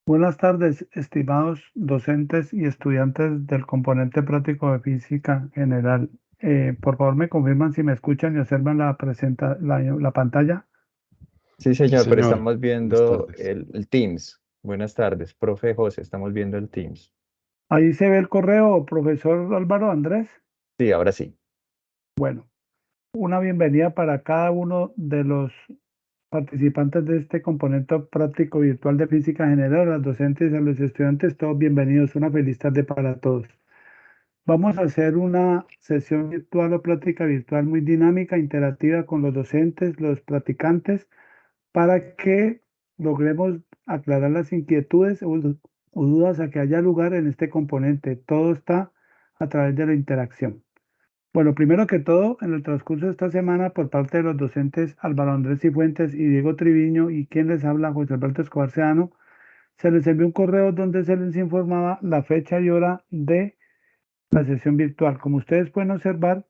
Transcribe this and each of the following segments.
Buenas tardes, estimados docentes y estudiantes del componente práctico de física general. Por favor, me confirman si me escuchan y observan la pantalla. Sí, Sí, señor, pero señor. estamos Buenas viendo tardes. el Teams. Buenas tardes, profe José, estamos viendo el Teams. Ahí se ve el correo, profesor Álvaro Andrés. Sí, ahora sí. Bueno, una bienvenida para cada uno de los participantes de este componente práctico virtual de física general, a los docentes y a los estudiantes, todos bienvenidos. Una feliz tarde para todos. Vamos a hacer una sesión virtual o práctica virtual muy dinámica, interactiva con los docentes, los practicantes, para que logremos aclarar las inquietudes o dudas a que haya lugar en este componente. Todo está a través de la interacción. Bueno, primero que todo, en el transcurso de esta semana, por parte de los docentes Álvaro Andrés Cifuentes y Diego Triviño, y quien les habla, José Alberto Escobar Sedano, se les envió un correo donde se les informaba la fecha y hora de la sesión virtual. Como ustedes pueden observar,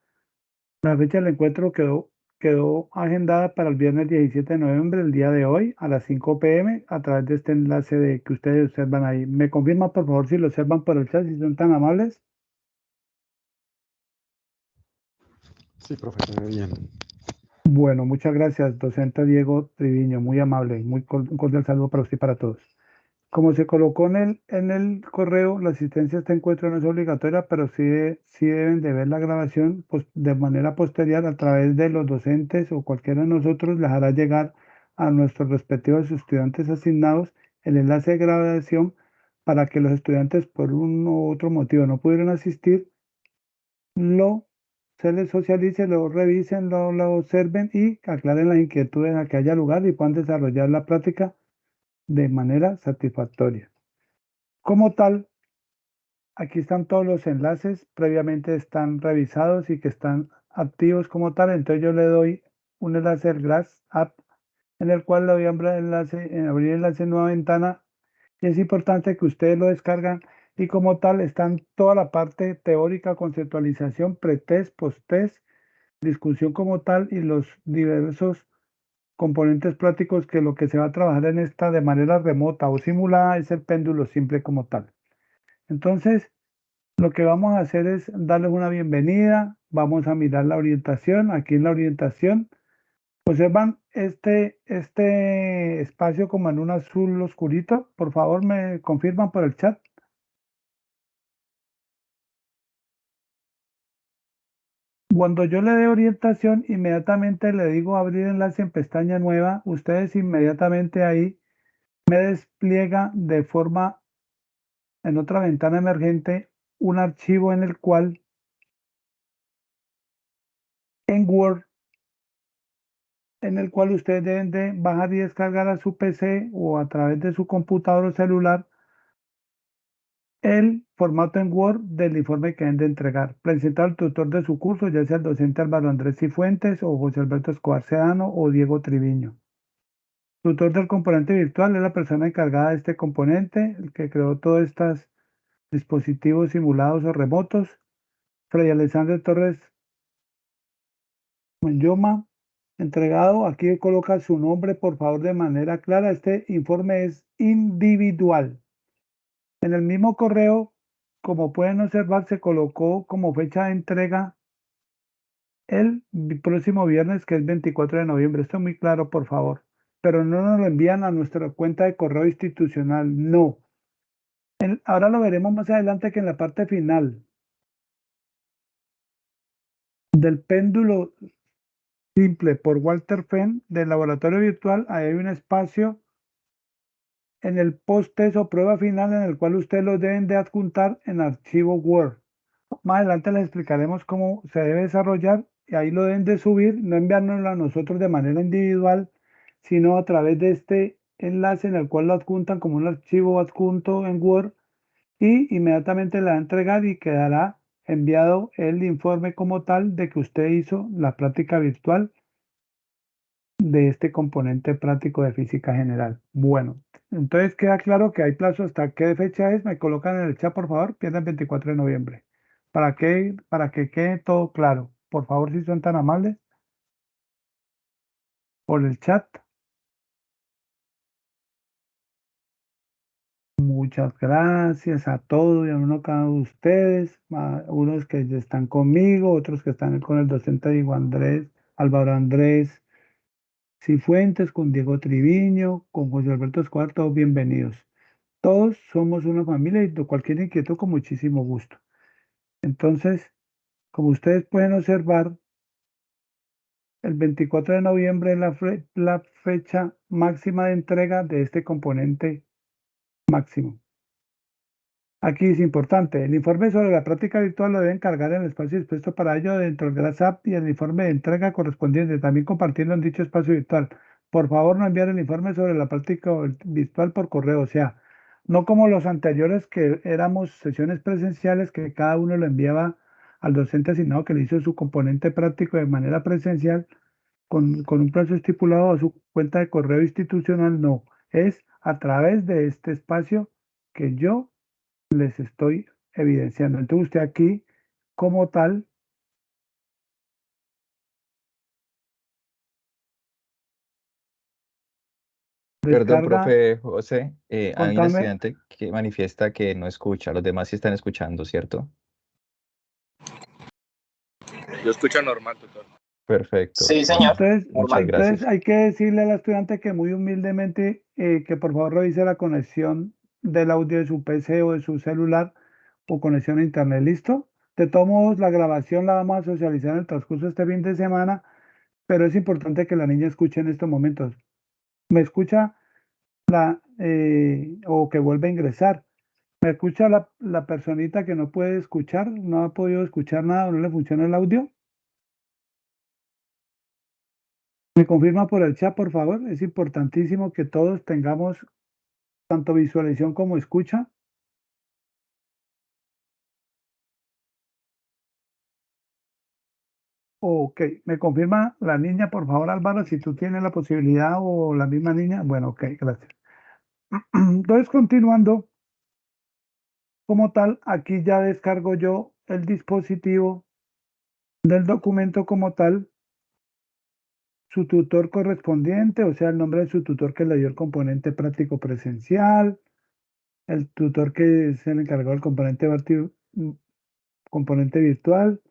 la fecha del encuentro quedó agendada para el viernes 17 de noviembre, el día de hoy, a las 5 p.m., a través de este enlace que ustedes observan ahí. ¿Me confirma, por favor, si lo observan por el chat, si son tan amables? Sí, profe, se ve bien. Bueno, muchas gracias, docente Diego Triviño, muy amable, un cordial saludo para usted y para todos. Como se colocó en el correo, la asistencia a este encuentro no es obligatoria, pero sí deben de ver la grabación pues, de manera posterior a través de los docentes o cualquiera de nosotros les hará llegar a nuestros respectivos estudiantes asignados el enlace de grabación para que los estudiantes por un u otro motivo no pudieron asistir, lo se les socialice, lo revisen, lo observen y aclaren las inquietudes a que haya lugar y puedan desarrollar la práctica de manera satisfactoria. Como tal, aquí están todos los enlaces, previamente están revisados y que están activos como tal. Entonces yo le doy un enlace del Grass App en el cual le doy a abrir enlace en nueva ventana. Y es importante que ustedes lo descargan y como tal están toda la parte teórica, conceptualización, pretest, posttest, discusión como tal y los diversos componentes prácticos que lo que se va a trabajar en esta de manera remota o simulada es el péndulo simple como tal. Entonces, lo que vamos a hacer es darles una bienvenida, vamos a mirar la orientación, aquí en la orientación, observan este espacio como en un azul oscurito, por favor me confirman por el chat. Cuando yo le dé orientación, inmediatamente le digo abrir enlace en pestaña nueva, ustedes inmediatamente ahí me despliega de forma en otra ventana emergente un archivo en el cual en Word en el cual ustedes deben de bajar y descargar a su PC o a través de su computador o celular el formato en Word del informe que deben de entregar. Presenta al tutor de su curso, ya sea el docente Álvaro Andrés Cifuentes o José Alberto Escobar Sedano o Diego Triviño. Tutor del componente virtual es la persona encargada de este componente, el que creó todos estos dispositivos simulados o remotos. Fray Alexander Torres Yoma, entregado, aquí coloca su nombre, por favor, de manera clara. Este informe es individual. En el mismo correo, como pueden observar, se colocó como fecha de entrega el próximo viernes, que es 24 de noviembre. Esto es muy claro, por favor. Pero no nos lo envían a nuestra cuenta de correo institucional, no. Ahora lo veremos más adelante que en la parte final del péndulo simple por Walter Fenn del laboratorio virtual, ahí hay un espacio en el post-test o prueba final en el cual ustedes lo deben de adjuntar en archivo Word. Más adelante les explicaremos cómo se debe desarrollar y ahí lo deben de subir, no enviárnoslo a nosotros de manera individual, sino a través de este enlace en el cual lo adjuntan como un archivo adjunto en Word y inmediatamente le va a entregar y quedará enviado el informe como tal de que usted hizo la práctica virtual de este componente práctico de física general. Bueno, entonces queda claro que hay plazo hasta qué fecha es. Me colocan en el chat, por favor, que es el 24 de noviembre. Para que quede todo claro. Por favor, si son tan amables, por el chat. muchas gracias a todos y a uno cada uno de ustedes, a unos que ya están conmigo, otros que están con el docente Diego Andrés, Álvaro Andrés Cifuentes, con Diego Triviño, con José Alberto Escobar, todos bienvenidos. Todos somos una familia y de cualquier inquietud con muchísimo gusto. Entonces, como ustedes pueden observar, el 24 de noviembre es la fecha máxima de entrega de este componente máximo. Aquí es importante, el informe sobre la práctica virtual lo deben cargar en el espacio dispuesto para ello dentro del GrassApp y el informe de entrega correspondiente, también compartirlo en dicho espacio virtual. Por favor, no enviar el informe sobre la práctica virtual por correo, o sea, no como los anteriores que éramos sesiones presenciales que cada uno lo enviaba al docente asignado que le hizo su componente práctico de manera presencial con un plazo estipulado a su cuenta de correo institucional, no, es a través de este espacio que yo les estoy evidenciando. Entonces usted aquí, como tal, Perdón, descarga, profe José, hay un contame, estudiante que manifiesta que no escucha, los demás sí están escuchando, ¿cierto? Yo escucho normal, tutor. Perfecto. Sí, señor. entonces, Muchas Normal. entonces gracias. hay que decirle al estudiante que muy humildemente que por favor revise la conexión del audio de su PC o de su celular o conexión a internet, ¿listo? De todos modos, la grabación la vamos a socializar en el transcurso de este fin de semana, pero es importante que la niña escuche en estos momentos. ¿Me escucha o que vuelve a ingresar? ¿Me escucha la personita que no puede escuchar? ¿No ha podido escuchar nada o no le funciona el audio? ¿Me confirma por el chat, por favor? Es importantísimo que todos tengamos tanto visualización como escucha. Ok, ¿me confirma la niña, por favor, Álvaro, si tú tienes la posibilidad o la misma niña? Bueno, ok, gracias. Entonces, continuando, como tal, aquí ya descargo yo el dispositivo del documento como tal, su tutor correspondiente, o sea, el nombre de su tutor que le dio el componente práctico presencial, el tutor que es el encargado del componente virtual,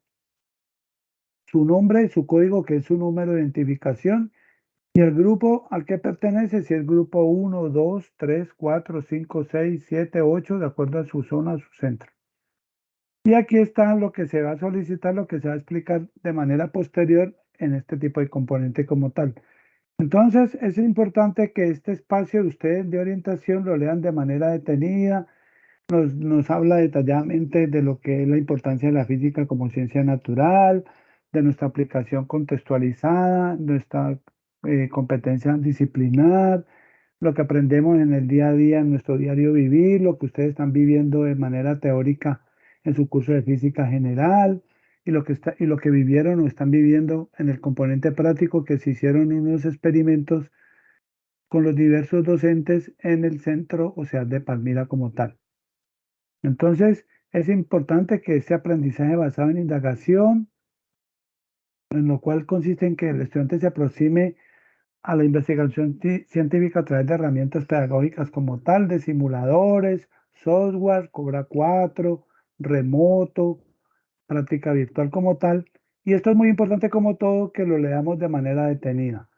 su nombre, su código, que es su número de identificación, y el grupo al que pertenece, si es grupo 1, 2, 3, 4, 5, 6, 7, 8, de acuerdo a su zona, a su centro. Y aquí está lo que se va a solicitar, lo que se va a explicar de manera posterior en este tipo de componente como tal. Entonces, es importante que este espacio de ustedes de orientación lo lean de manera detenida, nos habla detalladamente de lo que es la importancia de la física como ciencia natural, de nuestra aplicación contextualizada, nuestra competencia disciplinar, lo que aprendemos en el día a día, en nuestro diario vivir, lo que ustedes están viviendo de manera teórica en su curso de física general y lo que vivieron o están viviendo en el componente práctico que se hicieron unos experimentos con los diversos docentes en el centro, o sea, de Palmira como tal. Entonces, es importante que este aprendizaje basado en indagación, en lo cual consiste en que el estudiante se aproxime a la investigación científica a través de herramientas pedagógicas como tal, de simuladores, software, Cobra 4, remoto, práctica virtual como tal. Y esto es muy importante como todo que lo leamos de manera detenida.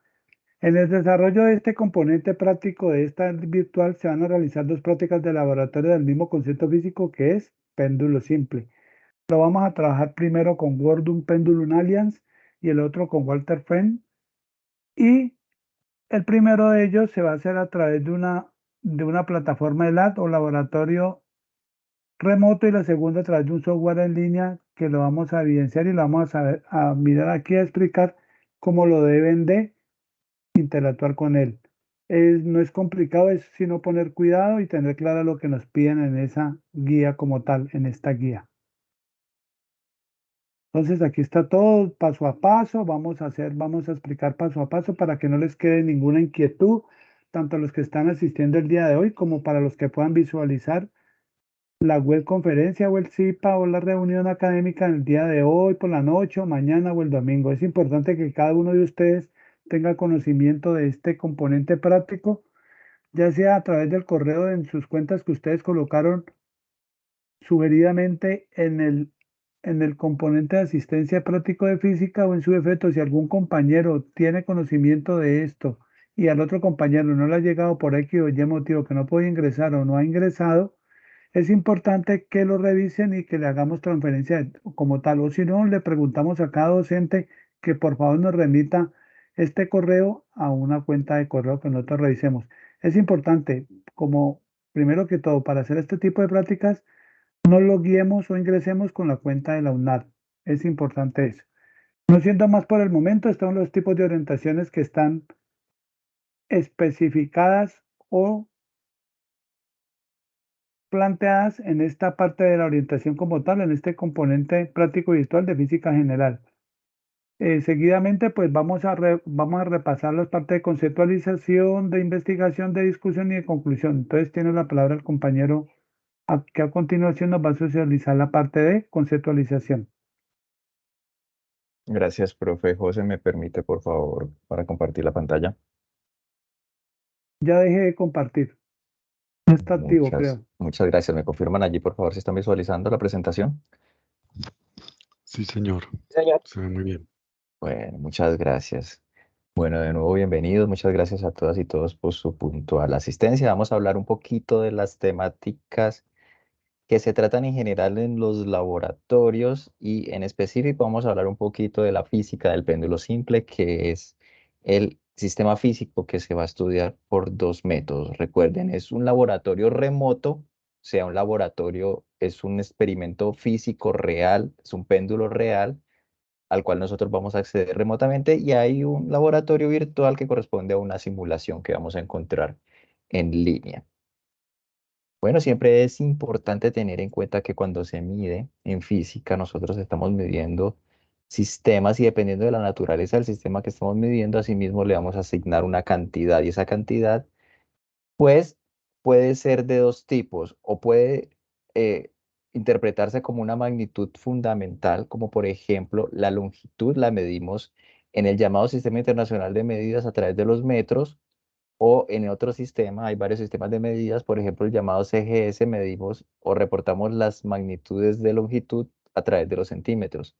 En el desarrollo de este componente práctico de esta virtual se van a realizar dos prácticas de laboratorio del mismo concepto físico que es péndulo simple. Lo vamos a trabajar primero con Wordum Pendulum Alliance y el otro con Walter Friend. Y el primero de ellos se va a hacer a través de una plataforma de LAT o laboratorio remoto y la segunda a través de un software en línea que lo vamos a evidenciar y lo vamos a mirar aquí a explicar cómo lo deben de interactuar con él. No es complicado, es sino poner cuidado y tener claro lo que nos piden en esa guía como tal, en esta guía. Entonces aquí está todo paso a paso, vamos a explicar paso a paso para que no les quede ninguna inquietud, tanto los que están asistiendo el día de hoy como para los que puedan visualizar la web conferencia o el CIPA o la reunión académica en el día de hoy, por la noche o mañana o el domingo. Es importante que cada uno de ustedes tenga conocimiento de este componente práctico ya sea a través del correo en sus cuentas que ustedes colocaron sugeridamente en el componente de asistencia práctico de física o en su defecto, si algún compañero tiene conocimiento de esto y al otro compañero no le ha llegado por X o Y motivo que no puede ingresar o no ha ingresado, es importante que lo revisen y que le hagamos transferencia como tal. O si no, le preguntamos a cada docente que por favor nos remita este correo a una cuenta de correo que nosotros revisemos. Es importante, como primero que todo, para hacer este tipo de prácticas, no lo guiemos o ingresemos con la cuenta de la UNAR. Es importante eso. No siendo más por el momento, estos son los tipos de orientaciones que están especificadas o planteadas en esta parte de la orientación como tal, en este componente práctico virtual de física general. Seguidamente, pues vamos a repasar las partes de conceptualización, de investigación, de discusión y de conclusión. Entonces tiene la palabra el compañero que a continuación nos va a socializar la parte de conceptualización. Gracias, profe José. ¿Me permite, por favor, para compartir la pantalla? Ya dejé de compartir. No está activo, creo. Muchas gracias. ¿Me confirman allí, por favor, si están visualizando la presentación? Sí, señor. Señor. Se ve muy bien. Bueno, muchas gracias. Bueno, de nuevo, bienvenidos. Muchas gracias a todas y todos por su puntual asistencia. Vamos a hablar un poquito de las temáticas que se tratan en general en los laboratorios y en específico vamos a hablar un poquito de la física del péndulo simple, que es el sistema físico que se va a estudiar por dos métodos. Recuerden, es un laboratorio remoto, o sea, un laboratorio es un experimento físico real, es un péndulo real al cual nosotros vamos a acceder remotamente y hay un laboratorio virtual que corresponde a una simulación que vamos a encontrar en línea. Bueno, siempre es importante tener en cuenta que cuando se mide en física, nosotros estamos midiendo sistemas y dependiendo de la naturaleza del sistema que estamos midiendo, asimismo le vamos a asignar una cantidad y esa cantidad, pues, puede ser de dos tipos o puede interpretarse como una magnitud fundamental, como por ejemplo la longitud la medimos en el llamado Sistema Internacional de Medidas a través de los metros o en otro sistema, hay varios sistemas de medidas, por ejemplo, el llamado CGS, medimos o reportamos las magnitudes de longitud a través de los centímetros.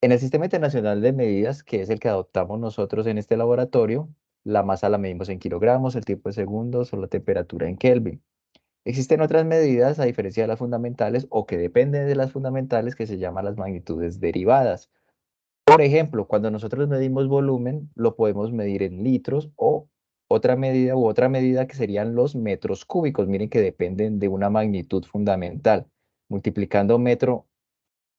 En el Sistema Internacional de Medidas, que es el que adoptamos nosotros en este laboratorio, la masa la medimos en kilogramos, el tiempo de segundos o la temperatura en Kelvin. Existen otras medidas, a diferencia de las fundamentales, o que dependen de las fundamentales, que se llaman las magnitudes derivadas. Por ejemplo, cuando nosotros medimos volumen, lo podemos medir en litros o otra medida que serían los metros cúbicos. Miren que dependen de una magnitud fundamental. Multiplicando metro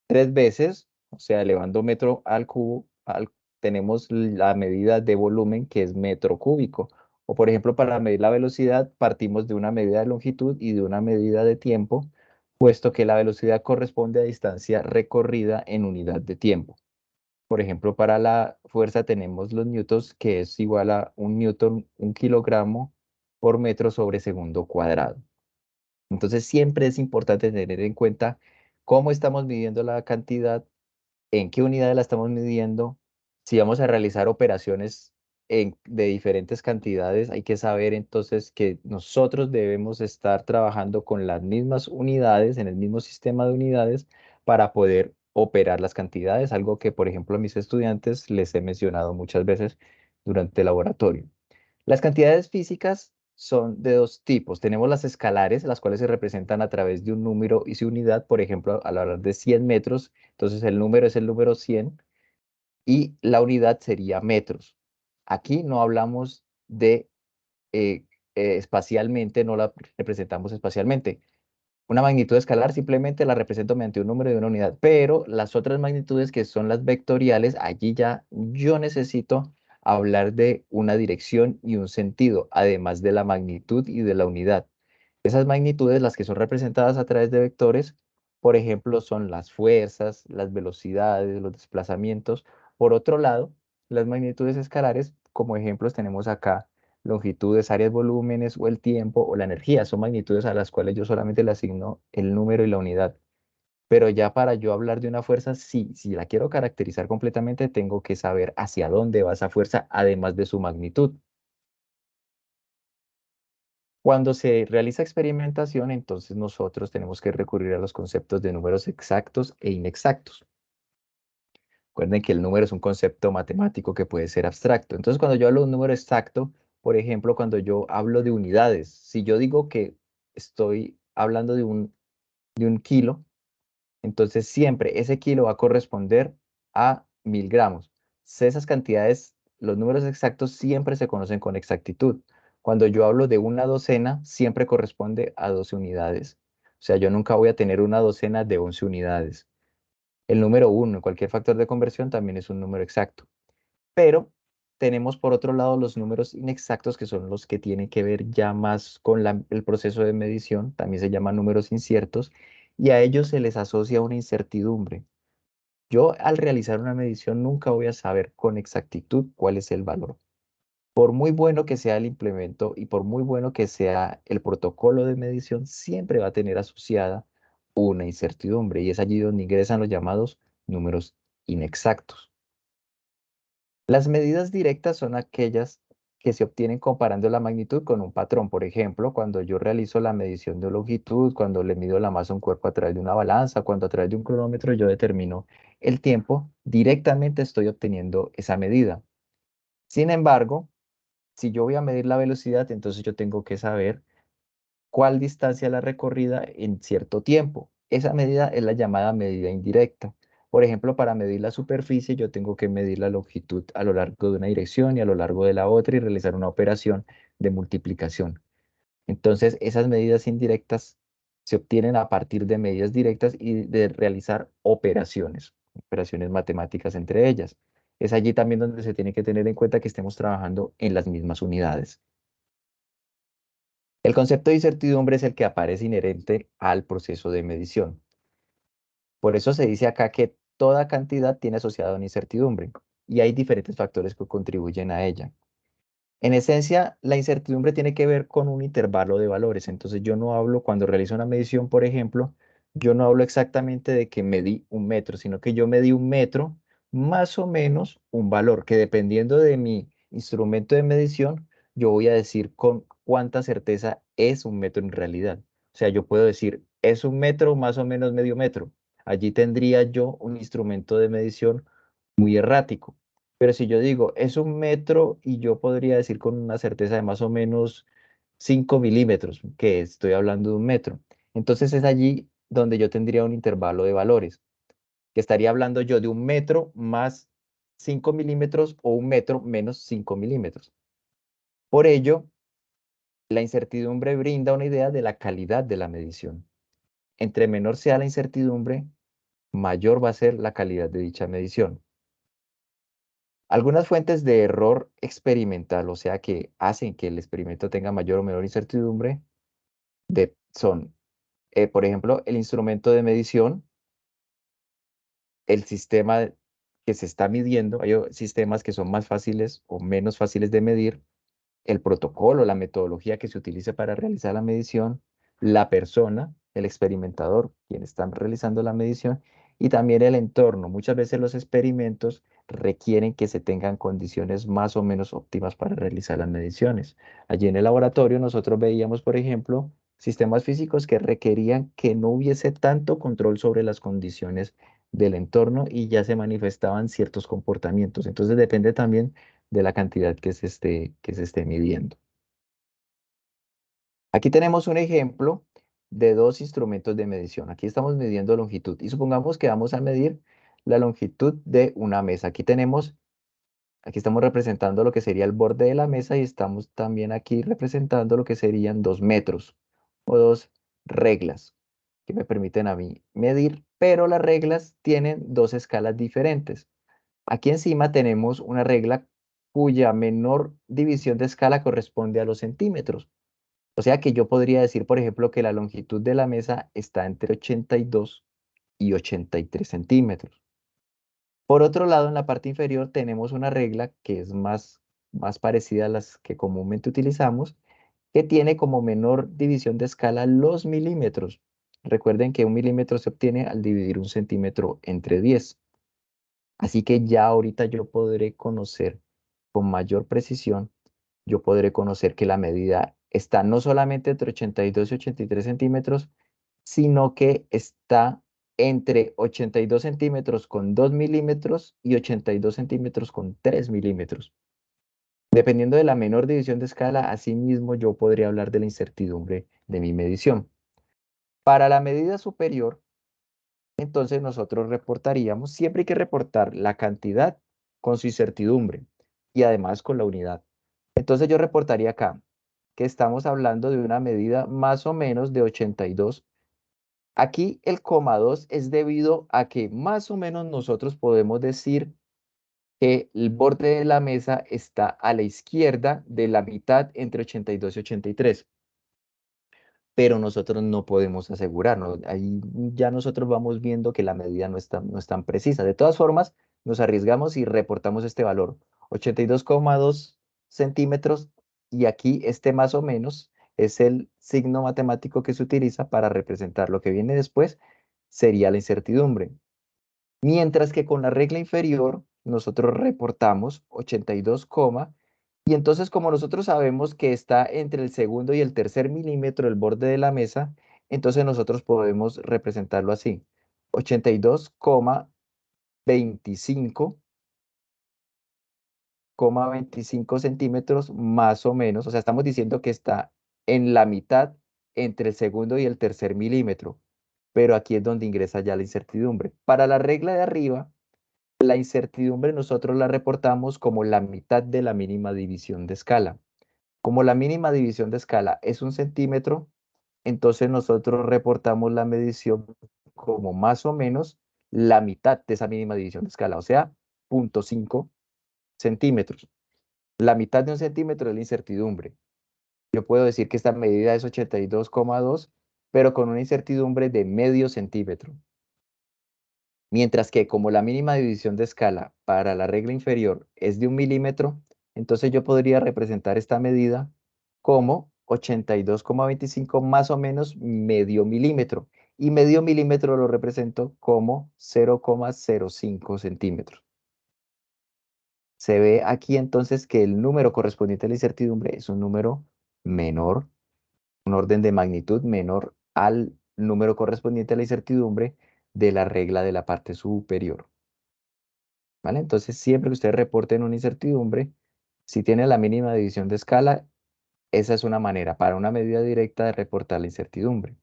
3 veces, o sea, elevando metro al cubo, tenemos la medida de volumen que es metro cúbico. O por ejemplo, para medir la velocidad, partimos de una medida de longitud y de una medida de tiempo, puesto que la velocidad corresponde a distancia recorrida en unidad de tiempo. Por ejemplo, para la fuerza tenemos los newtons, que es igual a un newton, un kilogramo por metro sobre segundo cuadrado. Entonces, siempre es importante tener en cuenta cómo estamos midiendo la cantidad, en qué unidades la estamos midiendo. Si vamos a realizar operaciones de diferentes cantidades, hay que saber entonces que nosotros debemos estar trabajando con las mismas unidades, en el mismo sistema de unidades, para poder operar las cantidades, algo que, por ejemplo, a mis estudiantes les he mencionado muchas veces durante el laboratorio. Las cantidades físicas son de dos tipos. Tenemos las escalares, las cuales se representan a través de un número y su unidad. Por ejemplo, al hablar de 100 metros, entonces el número es el número 100 y la unidad sería metros. Aquí no hablamos de espacialmente, no la representamos espacialmente. Una magnitud escalar simplemente la represento mediante un número de una unidad, pero las otras magnitudes que son las vectoriales, allí ya yo necesito hablar de una dirección y un sentido, además de la magnitud y de la unidad. Esas magnitudes, las que son representadas a través de vectores, por ejemplo, son las fuerzas, las velocidades, los desplazamientos. Por otro lado, las magnitudes escalares, como ejemplos, tenemos acá longitudes, áreas, volúmenes o el tiempo o la energía. Son magnitudes a las cuales yo solamente le asigno el número y la unidad. Pero ya para yo hablar de una fuerza, sí, si la quiero caracterizar completamente, tengo que saber hacia dónde va esa fuerza, además de su magnitud. Cuando se realiza experimentación, entonces nosotros tenemos que recurrir a los conceptos de números exactos e inexactos. Recuerden que el número es un concepto matemático que puede ser abstracto. Entonces, cuando yo hablo de un número exacto, por ejemplo, cuando yo hablo de unidades, si yo digo que estoy hablando de un kilo, entonces siempre ese kilo va a corresponder a 1000 gramos. Esas cantidades, los números exactos siempre se conocen con exactitud. Cuando yo hablo de una docena, siempre corresponde a 12 unidades. O sea, yo nunca voy a tener una docena de 11 unidades. El número 1 en cualquier factor de conversión también es un número exacto. Pero tenemos por otro lado los números inexactos, que son los que tienen que ver ya más con el proceso de medición, también se llaman números inciertos, y a ellos se les asocia una incertidumbre. Yo al realizar una medición nunca voy a saber con exactitud cuál es el valor. Por muy bueno que sea el implemento y por muy bueno que sea el protocolo de medición, siempre va a tener asociada una incertidumbre, y es allí donde ingresan los llamados números inexactos. Las medidas directas son aquellas que se obtienen comparando la magnitud con un patrón. Por ejemplo, cuando yo realizo la medición de longitud, cuando le mido la masa a un cuerpo a través de una balanza, cuando a través de un cronómetro yo determino el tiempo, directamente estoy obteniendo esa medida. Sin embargo, si yo voy a medir la velocidad, entonces yo tengo que saber cuál distancia la recorrida en cierto tiempo. Esa medida es la llamada medida indirecta. Por ejemplo, para medir la superficie, yo tengo que medir la longitud a lo largo de una dirección y a lo largo de la otra y realizar una operación de multiplicación. Entonces, esas medidas indirectas se obtienen a partir de medidas directas y de realizar operaciones matemáticas entre ellas. Es allí también donde se tiene que tener en cuenta que estemos trabajando en las mismas unidades. El concepto de incertidumbre es el que aparece inherente al proceso de medición. Por eso se dice acá que toda cantidad tiene asociada una incertidumbre y hay diferentes factores que contribuyen a ella. En esencia, la incertidumbre tiene que ver con un intervalo de valores. Entonces yo no hablo, cuando realizo una medición, por ejemplo, yo no hablo exactamente de que medí un metro, sino que yo medí un metro más o menos un valor que, dependiendo de mi instrumento de medición, yo voy a decir con cuánta certeza es un metro en realidad. O sea, yo puedo decir, es un metro más o menos medio metro. Allí tendría yo un instrumento de medición muy errático. Pero si yo digo, es un metro, y yo podría decir con una certeza de más o menos 5 milímetros, que estoy hablando de un metro. Entonces es allí donde yo tendría un intervalo de valores, que estaría hablando yo de un metro más 5 milímetros o un metro menos 5 milímetros. Por ello, la incertidumbre brinda una idea de la calidad de la medición. Entre menor sea la incertidumbre, mayor va a ser la calidad de dicha medición. Algunas fuentes de error experimental, o sea, que hacen que el experimento tenga mayor o menor incertidumbre, son, por ejemplo, el instrumento de medición, el sistema que se está midiendo. Hay sistemas que son más fáciles o menos fáciles de medir, el protocolo, la metodología que se utilice para realizar la medición, la persona, el experimentador, quien está realizando la medición, y también el entorno. Muchas veces los experimentos requieren que se tengan condiciones más o menos óptimas para realizar las mediciones. Allí en el laboratorio nosotros veíamos, por ejemplo, sistemas físicos que requerían que no hubiese tanto control sobre las condiciones del entorno y ya se manifestaban ciertos comportamientos. Entonces depende también de la cantidad que se esté midiendo. Aquí tenemos un ejemplo de dos instrumentos de medición. Aquí estamos midiendo longitud y supongamos que vamos a medir la longitud de una mesa. Aquí estamos representando lo que sería el borde de la mesa y estamos también aquí representando lo que serían 2 metros o 2 reglas que me permiten a mí medir, pero las reglas tienen dos escalas diferentes. Aquí encima tenemos una regla cuya menor división de escala corresponde a los centímetros. O sea que yo podría decir, por ejemplo, que la longitud de la mesa está entre 82 y 83 centímetros. Por otro lado, en la parte inferior tenemos una regla que es más parecida a las que comúnmente utilizamos, que tiene como menor división de escala los milímetros. Recuerden que un milímetro se obtiene al dividir un centímetro entre 10. Así que ya ahorita yo podré conocer con mayor precisión, yo podré conocer que la medida está no solamente entre 82 y 83 centímetros, sino que está entre 82 centímetros con 2 milímetros y 82 centímetros con 3 milímetros. Dependiendo de la menor división de escala, asimismo yo podría hablar de la incertidumbre de mi medición. Para la medida superior, entonces nosotros reportaríamos, siempre hay que reportar la cantidad con su incertidumbre y además con la unidad. Entonces yo reportaría acá que estamos hablando de una medida más o menos de 82. Aquí el coma 2 es debido a que más o menos nosotros podemos decir que el borde de la mesa está a la izquierda de la mitad entre 82 y 83. Pero nosotros no podemos asegurarnos. Ahí ya nosotros vamos viendo que la medida no es tan precisa. De todas formas, nos arriesgamos y reportamos este valor, 82,2 centímetros, y aquí este más o menos es el signo matemático que se utiliza para representar lo que viene después, sería la incertidumbre. Mientras que con la regla inferior, nosotros reportamos 82, y entonces como nosotros sabemos que está entre el segundo y el tercer milímetro del borde de la mesa, entonces nosotros podemos representarlo así: 82,25 centímetros más o menos. O sea, estamos diciendo que está en la mitad entre el segundo y el tercer milímetro, pero aquí es donde ingresa ya la incertidumbre. Para la regla de arriba, la incertidumbre nosotros la reportamos como la mitad de la mínima división de escala. Como la mínima división de escala es 1 centímetro, entonces nosotros reportamos la medición como más o menos la mitad de esa mínima división de escala, o sea, 0,5 centímetros. La mitad de 1 centímetro es la incertidumbre. Yo puedo decir que esta medida es 82,2, pero con una incertidumbre de medio centímetro. Mientras que como la mínima división de escala para la regla inferior es de 1 milímetro, entonces yo podría representar esta medida como 82,25 más o menos medio milímetro. Y medio milímetro lo represento como 0,05 centímetros. Se ve aquí entonces que el número correspondiente a la incertidumbre es un número menor, un orden de magnitud menor al número correspondiente a la incertidumbre de la regla de la parte superior. ¿Vale? Entonces, siempre que ustedes reporten una incertidumbre, si tiene la mínima división de escala, esa es una manera para una medida directa de reportar la incertidumbre.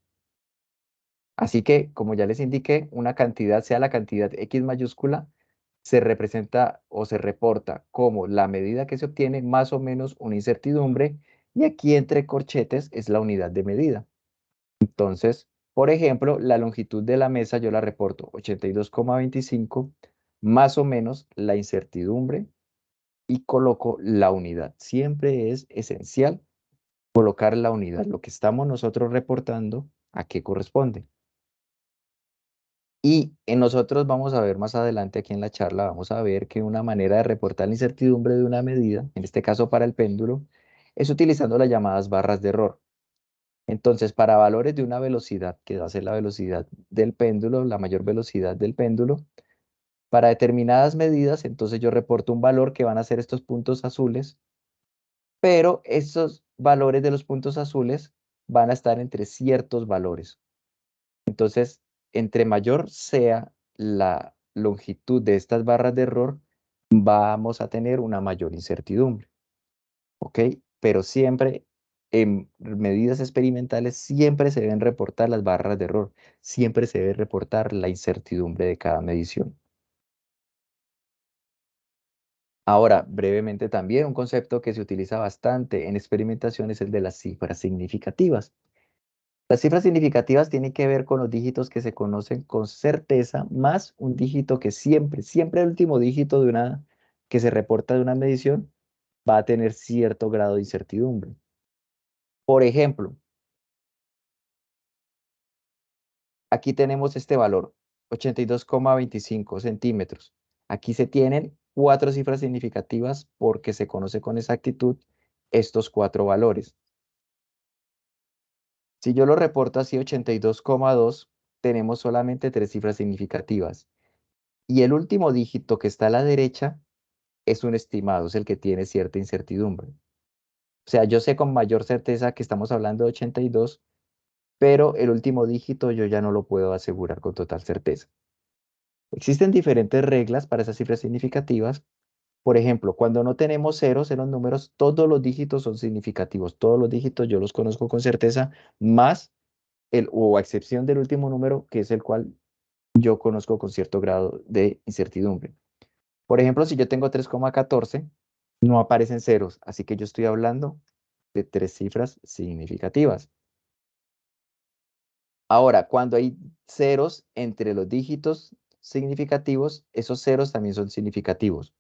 Así que, como ya les indiqué, una cantidad, sea la cantidad X mayúscula, se representa o se reporta como la medida que se obtiene más o menos una incertidumbre, y aquí entre corchetes es la unidad de medida. Entonces, por ejemplo, la longitud de la mesa yo la reporto 82,25 más o menos la incertidumbre y coloco la unidad. Siempre es esencial colocar la unidad, lo que estamos nosotros reportando, a qué corresponde. Y en nosotros vamos a ver más adelante aquí en la charla, vamos a ver que una manera de reportar la incertidumbre de una medida, en este caso para el péndulo, es utilizando las llamadas barras de error. Entonces, para valores de una velocidad, que va a ser la velocidad del péndulo, la mayor velocidad del péndulo, para determinadas medidas, entonces yo reporto un valor que van a ser estos puntos azules, pero estos valores de los puntos azules van a estar entre ciertos valores. Entonces, entre mayor sea la longitud de estas barras de error, vamos a tener una mayor incertidumbre. ¿Ok? Pero siempre en medidas experimentales, siempre se deben reportar las barras de error, siempre se debe reportar la incertidumbre de cada medición. Ahora, brevemente también, un concepto que se utiliza bastante en experimentación es el de las cifras significativas. Las cifras significativas tienen que ver con los dígitos que se conocen con certeza, más un dígito que siempre el último dígito que se reporta de una medición va a tener cierto grado de incertidumbre. Por ejemplo, aquí tenemos este valor, 82,25 centímetros. Aquí se tienen 4 cifras significativas porque se conoce con exactitud estos 4 valores. Si yo lo reporto así, 82,2, tenemos solamente 3 cifras significativas. Y el último dígito que está a la derecha es un estimado, es el que tiene cierta incertidumbre. O sea, yo sé con mayor certeza que estamos hablando de 82, pero el último dígito yo ya no lo puedo asegurar con total certeza. Existen diferentes reglas para esas cifras significativas. Por ejemplo, cuando no tenemos ceros en los números, todos los dígitos son significativos. Todos los dígitos yo los conozco con certeza, más o a excepción del último número, que es el cual yo conozco con cierto grado de incertidumbre. Por ejemplo, si yo tengo 3,14, no aparecen ceros, así que yo estoy hablando de 3 cifras significativas. Ahora, cuando hay ceros entre los dígitos significativos, esos ceros también son significativos.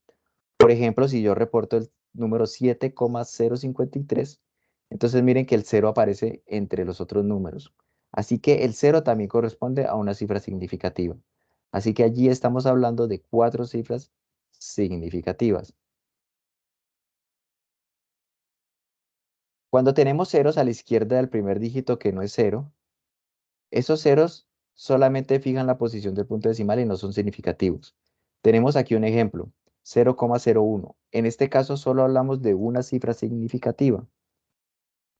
Por ejemplo, si yo reporto el número 7,053, entonces miren que el 0 aparece entre los otros números. Así que el 0 también corresponde a una cifra significativa. Así que allí estamos hablando de 4 cifras significativas. Cuando tenemos ceros a la izquierda del primer dígito que no es 0, esos ceros solamente fijan la posición del punto decimal y no son significativos. Tenemos aquí un ejemplo, 0,01. En este caso solo hablamos de una cifra significativa.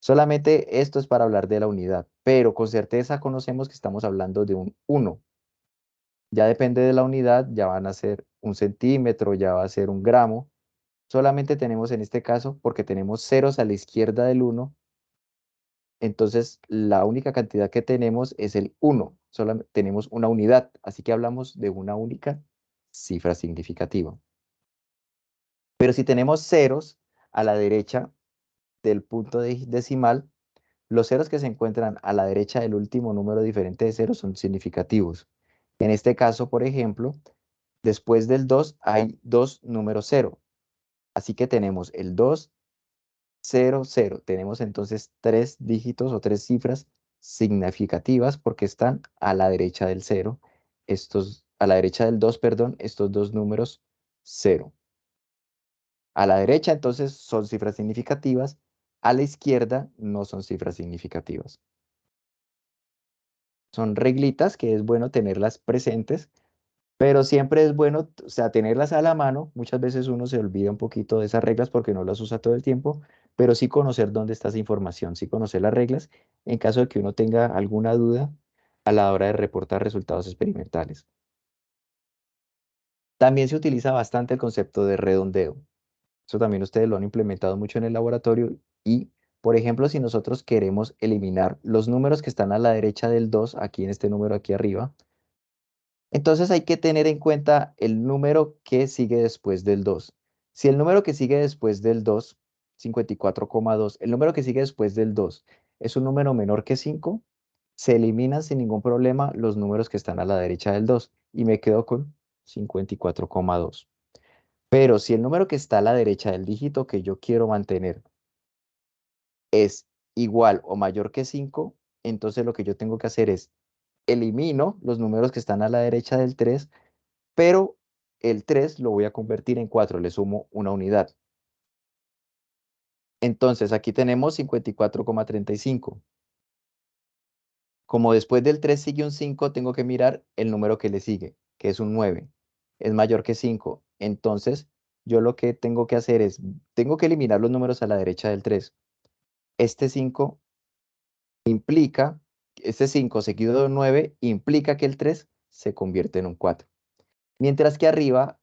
Solamente esto es para hablar de la unidad, pero con certeza conocemos que estamos hablando de un 1. Ya depende de la unidad, ya van a ser un centímetro, ya va a ser un gramo. Solamente tenemos en este caso, porque tenemos ceros a la izquierda del 1, entonces la única cantidad que tenemos es el 1. Solamente tenemos una unidad, así que hablamos de una única cifra significativa. Pero si tenemos ceros a la derecha del punto decimal, los ceros que se encuentran a la derecha del último número diferente de ceros son significativos. En este caso, por ejemplo, después del 2 hay dos números 0. Así que tenemos el 2, 0, 0. Tenemos entonces 3 dígitos o 3 cifras significativas porque están a la derecha del 0. A la derecha del 2, perdón, estos dos números 0. A la derecha entonces son cifras significativas, a la izquierda no son cifras significativas. Son reglitas que es bueno tenerlas presentes, pero siempre es bueno, o sea, tenerlas a la mano. Muchas veces uno se olvida un poquito de esas reglas porque no las usa todo el tiempo, pero sí conocer dónde está esa información, sí conocer las reglas en caso de que uno tenga alguna duda a la hora de reportar resultados experimentales. También se utiliza bastante el concepto de redondeo. Eso también ustedes lo han implementado mucho en el laboratorio y, por ejemplo, si nosotros queremos eliminar los números que están a la derecha del 2, aquí en este número aquí arriba, entonces hay que tener en cuenta el número que sigue después del 2. Si el número que sigue después del 2, 54,2, el número que sigue después del 2 es un número menor que 5, se eliminan sin ningún problema los números que están a la derecha del 2 y me quedo con 54,2. Pero si el número que está a la derecha del dígito que yo quiero mantener es igual o mayor que 5, entonces lo que yo tengo que hacer es elimino los números que están a la derecha del 3, pero el 3 lo voy a convertir en 4, le sumo una unidad. Entonces aquí tenemos 54,35. Como después del 3 sigue un 5, tengo que mirar el número que le sigue, que es un 9. Es mayor que 5. Entonces yo lo que tengo que hacer es, tengo que eliminar los números a la derecha del 3. Este 5 implica, este 5 seguido de un 9 implica que el 3 se convierte en un 4. Mientras que arriba,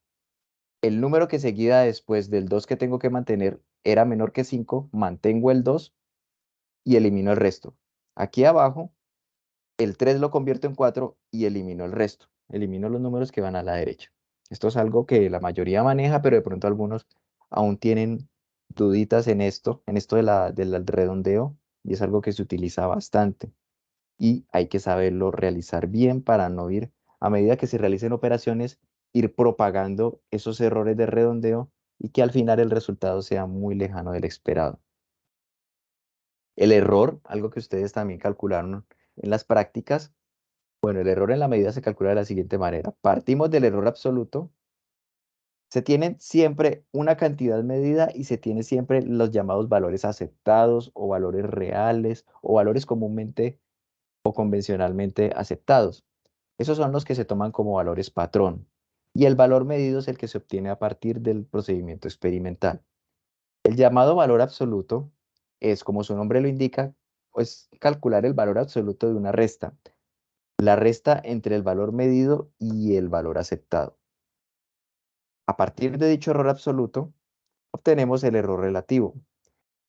el número que seguía después del 2 que tengo que mantener era menor que 5, mantengo el 2 y elimino el resto. Aquí abajo, el 3 lo convierto en 4 y elimino el resto. Elimino los números que van a la derecha. Esto es algo que la mayoría maneja, pero de pronto algunos aún tienen duditas en esto del redondeo, y es algo que se utiliza bastante. Y hay que saberlo realizar bien para no ir, a medida que se realicen operaciones, ir propagando esos errores de redondeo y que al final el resultado sea muy lejano del esperado. El error, algo que ustedes también calcularon en las prácticas, bueno, el error en la medida se calcula de la siguiente manera. Partimos del error absoluto. Se tiene siempre una cantidad medida y se tiene siempre los llamados valores aceptados o valores reales o valores comúnmente o convencionalmente aceptados. Esos son los que se toman como valores patrón. Y el valor medido es el que se obtiene a partir del procedimiento experimental. El llamado valor absoluto es, como su nombre lo indica, pues calcular el valor absoluto de una resta. La resta entre el valor medido y el valor aceptado. A partir de dicho error absoluto, obtenemos el error relativo,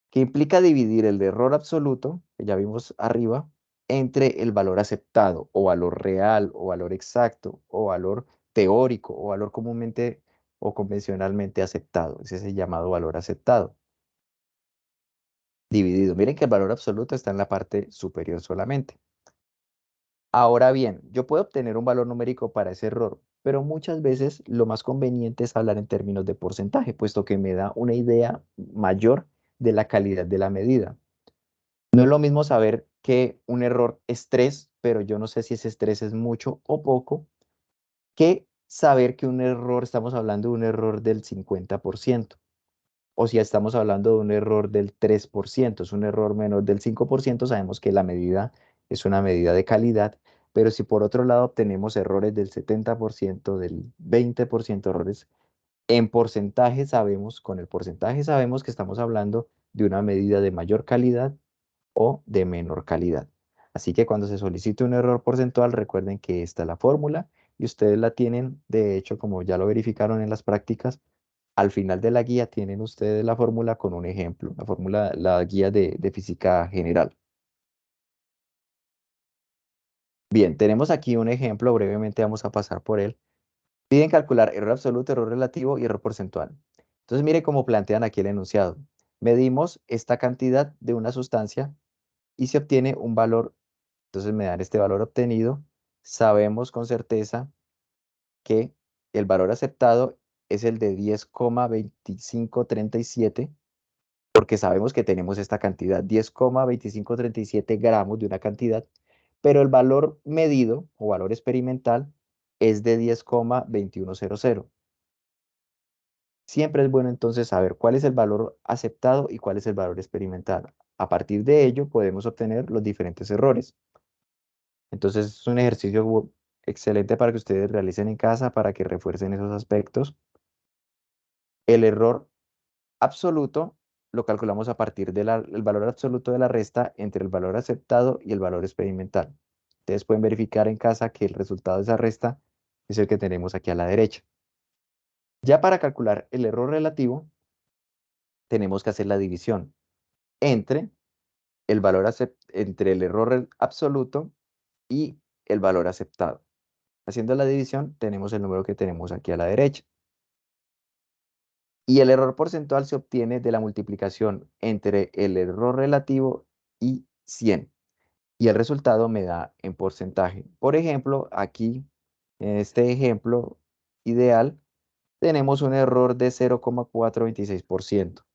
que implica dividir el error absoluto, que ya vimos arriba, entre el valor aceptado, o valor real, o valor exacto, o valor teórico, o valor comúnmente o convencionalmente aceptado. Ese es el llamado valor aceptado. Dividido. Miren que el valor absoluto está en la parte superior solamente. Ahora bien, yo puedo obtener un valor numérico para ese error, pero muchas veces lo más conveniente es hablar en términos de porcentaje, puesto que me da una idea mayor de la calidad de la medida. No es lo mismo saber que un error es 3, pero yo no sé si ese 3 es mucho o poco, que saber que un error, estamos hablando de un error del 50%, o si estamos hablando de un error del 3%, es un error menor del 5%, sabemos que la medida es una medida de calidad, pero si por otro lado obtenemos errores del 70%, del 20% errores, en porcentaje sabemos, con el porcentaje sabemos que estamos hablando de una medida de mayor calidad o de menor calidad. Así que cuando se solicite un error porcentual, recuerden que esta es la fórmula y ustedes la tienen, de hecho, como ya lo verificaron en las prácticas, al final de la guía tienen ustedes la fórmula con un ejemplo, la fórmula, la guía de física general. Bien, tenemos aquí un ejemplo, brevemente vamos a pasar por él. Piden calcular error absoluto, error relativo y error porcentual. Entonces mire cómo plantean aquí el enunciado. Medimos esta cantidad de una sustancia y se obtiene un valor. Entonces me dan este valor obtenido. Sabemos con certeza que el valor aceptado es el de 10,2537, porque sabemos que tenemos esta cantidad, 10,2537 gramos de una cantidad, pero el valor medido o valor experimental es de 10,2100. Siempre es bueno entonces saber cuál es el valor aceptado y cuál es el valor experimental. A partir de ello podemos obtener los diferentes errores. Entonces es un ejercicio excelente para que ustedes realicen en casa para que refuercen esos aspectos. El error absoluto lo calculamos a partir del valor absoluto de la resta entre el valor aceptado y el valor experimental. Ustedes pueden verificar en casa que el resultado de esa resta es el que tenemos aquí a la derecha. Ya para calcular el error relativo, tenemos que hacer la división entre el valor entre el error absoluto y el valor aceptado. Haciendo la división, tenemos el número que tenemos aquí a la derecha. Y el error porcentual se obtiene de la multiplicación entre el error relativo y 100. Y el resultado me da en porcentaje. Por ejemplo, aquí, en este ejemplo ideal, tenemos un error de 0,426%.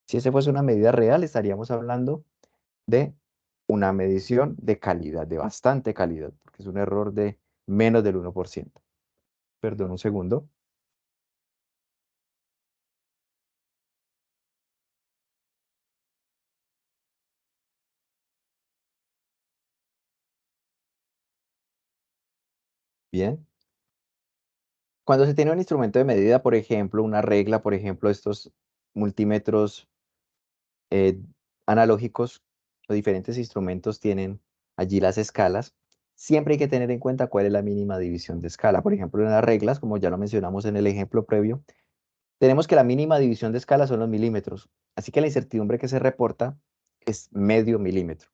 Si ese fuese una medida real, estaríamos hablando de una medición de calidad, de bastante calidad, porque es un error de menos del 1%. Perdón, un segundo. Bien. Cuando se tiene un instrumento de medida, por ejemplo, una regla, por ejemplo, estos multímetros eh, analógicos o diferentes instrumentos tienen allí las escalas, siempre hay que tener en cuenta cuál es la mínima división de escala. Por ejemplo, en las reglas, como ya lo mencionamos en el ejemplo previo, tenemos que la mínima división de escala son los milímetros, así que la incertidumbre que se reporta es medio milímetro.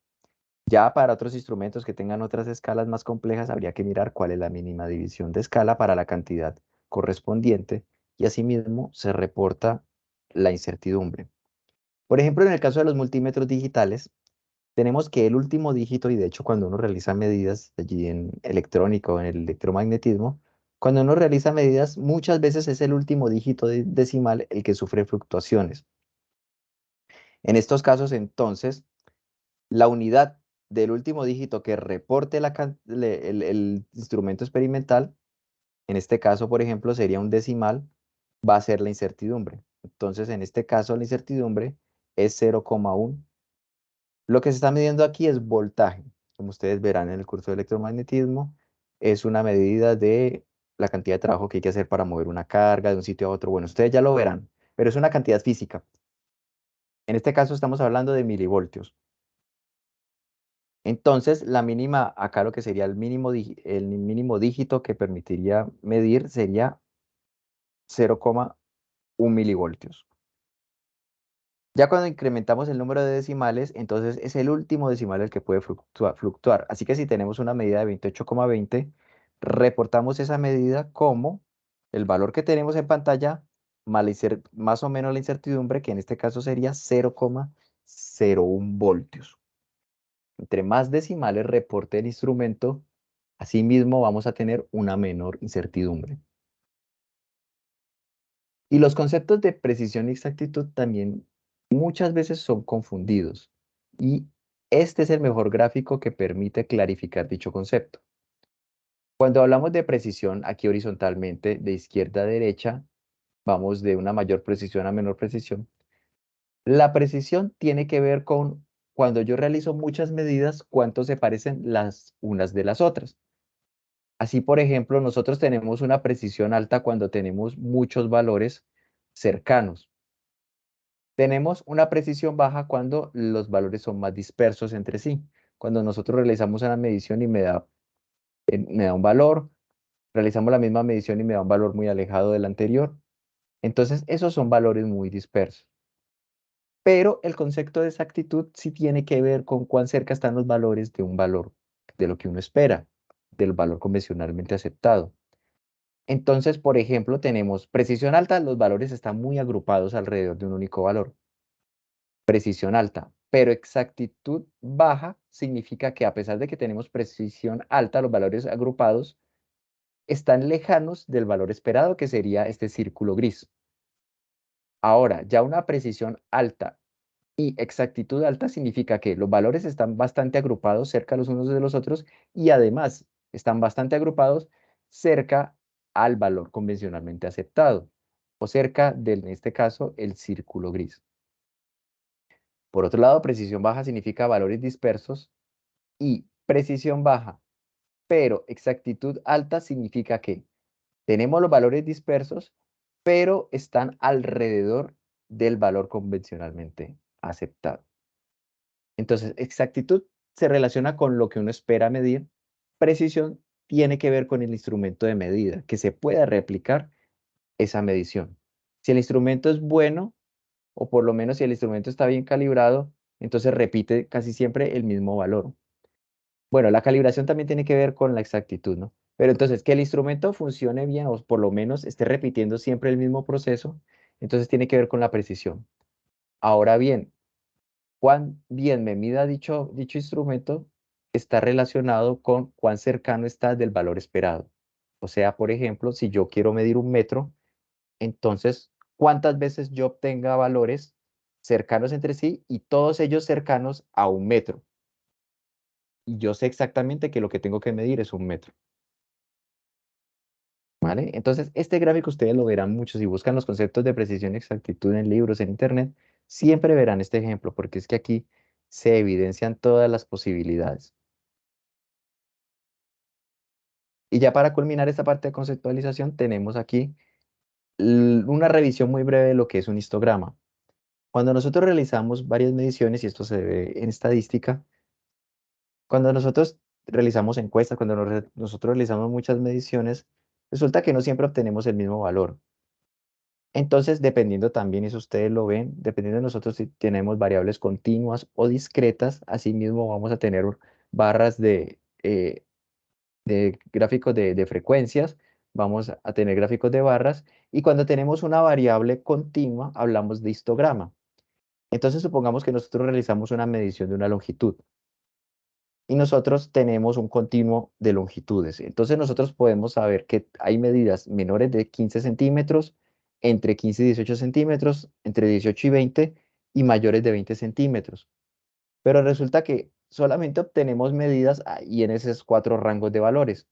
Ya para otros instrumentos que tengan otras escalas más complejas, habría que mirar cuál es la mínima división de escala para la cantidad correspondiente y asimismo se reporta la incertidumbre. Por ejemplo, en el caso de los multímetros digitales, tenemos que el último dígito, y de hecho cuando uno realiza medidas allí en electrónica o en el electromagnetismo, cuando uno realiza medidas, muchas veces es el último dígito decimal el que sufre fluctuaciones. En estos casos, entonces, la unidad del último dígito que reporte el instrumento experimental, en este caso, por ejemplo, sería un decimal, va a ser la incertidumbre. Entonces, en este caso, la incertidumbre es 0,1. Lo que se está midiendo aquí es voltaje. Como ustedes verán en el curso de electromagnetismo, es una medida de la cantidad de trabajo que hay que hacer para mover una carga de un sitio a otro. Bueno, ustedes ya lo verán, pero es una cantidad física. En este caso estamos hablando de milivoltios. Entonces, la mínima, acá lo que sería el mínimo dígito que permitiría medir sería 0,1 milivoltios. Ya cuando incrementamos el número de decimales, entonces es el último decimal el que puede fluctuar. Así que si tenemos una medida de 28,20, reportamos esa medida como el valor que tenemos en pantalla más o menos la incertidumbre, que en este caso sería 0,01 voltios. Entre más decimales reporte el instrumento, asimismo vamos a tener una menor incertidumbre. Y los conceptos de precisión y exactitud también muchas veces son confundidos. Y este es el mejor gráfico que permite clarificar dicho concepto. Cuando hablamos de precisión, aquí horizontalmente, de izquierda a derecha, vamos de una mayor precisión a menor precisión. La precisión tiene que ver con cuando yo realizo muchas medidas, cuánto se parecen las unas de las otras. Así, por ejemplo, nosotros tenemos una precisión alta cuando tenemos muchos valores cercanos. Tenemos una precisión baja cuando los valores son más dispersos entre sí. Cuando nosotros realizamos una medición y me da un valor, realizamos la misma medición y me da un valor muy alejado del anterior. Entonces, esos son valores muy dispersos. Pero el concepto de exactitud sí tiene que ver con cuán cerca están los valores de un valor, de lo que uno espera, del valor convencionalmente aceptado. Entonces, por ejemplo, tenemos precisión alta, los valores están muy agrupados alrededor de un único valor. Precisión alta, pero exactitud baja significa que a pesar de que tenemos precisión alta, los valores agrupados están lejanos del valor esperado, que sería este círculo gris. Ahora, ya una precisión alta y exactitud alta significa que los valores están bastante agrupados cerca los unos de los otros y además están bastante agrupados cerca al valor convencionalmente aceptado o cerca del, en este caso, el círculo gris. Por otro lado, precisión baja significa valores dispersos y precisión baja, pero exactitud alta significa que tenemos los valores dispersos, pero están alrededor del valor convencionalmente aceptado. Entonces, exactitud se relaciona con lo que uno espera medir. Precisión tiene que ver con el instrumento de medida, que se pueda replicar esa medición. Si el instrumento es bueno, o por lo menos si el instrumento está bien calibrado, entonces repite casi siempre el mismo valor. Bueno, la calibración también tiene que ver con la exactitud, ¿no? Pero entonces, que el instrumento funcione bien, o por lo menos esté repitiendo siempre el mismo proceso, entonces tiene que ver con la precisión. Ahora bien, cuán bien me mida dicho instrumento está relacionado con cuán cercano está del valor esperado. O sea, por ejemplo, si yo quiero medir 1 metro, entonces, ¿cuántas veces yo obtenga valores cercanos entre sí y todos ellos cercanos a 1 metro? Y yo sé exactamente que lo que tengo que medir es 1 metro. ¿Vale? Entonces, este gráfico ustedes lo verán mucho. Si buscan los conceptos de precisión y exactitud en libros, en internet, siempre verán este ejemplo, porque es que aquí se evidencian todas las posibilidades. Y ya para culminar esta parte de conceptualización, tenemos aquí una revisión muy breve de lo que es un histograma. Cuando nosotros realizamos varias mediciones, y esto se ve en estadística, cuando nosotros realizamos encuestas, cuando nosotros realizamos muchas mediciones, resulta que no siempre obtenemos el mismo valor. Entonces, dependiendo también, eso ustedes lo ven, dependiendo de nosotros si tenemos variables continuas o discretas, asimismo vamos a tener barras de gráficos de frecuencias, vamos a tener gráficos de barras, y cuando tenemos una variable continua, hablamos de histograma. Entonces, supongamos que nosotros realizamos una medición de una longitud, y nosotros tenemos un continuo de longitudes. Entonces, nosotros podemos saber que hay medidas menores de 15 centímetros, entre 15 y 18 centímetros, entre 18 y 20, y mayores de 20 centímetros. Pero resulta que solamente obtenemos medidas ahí en esos 4 rangos de valores.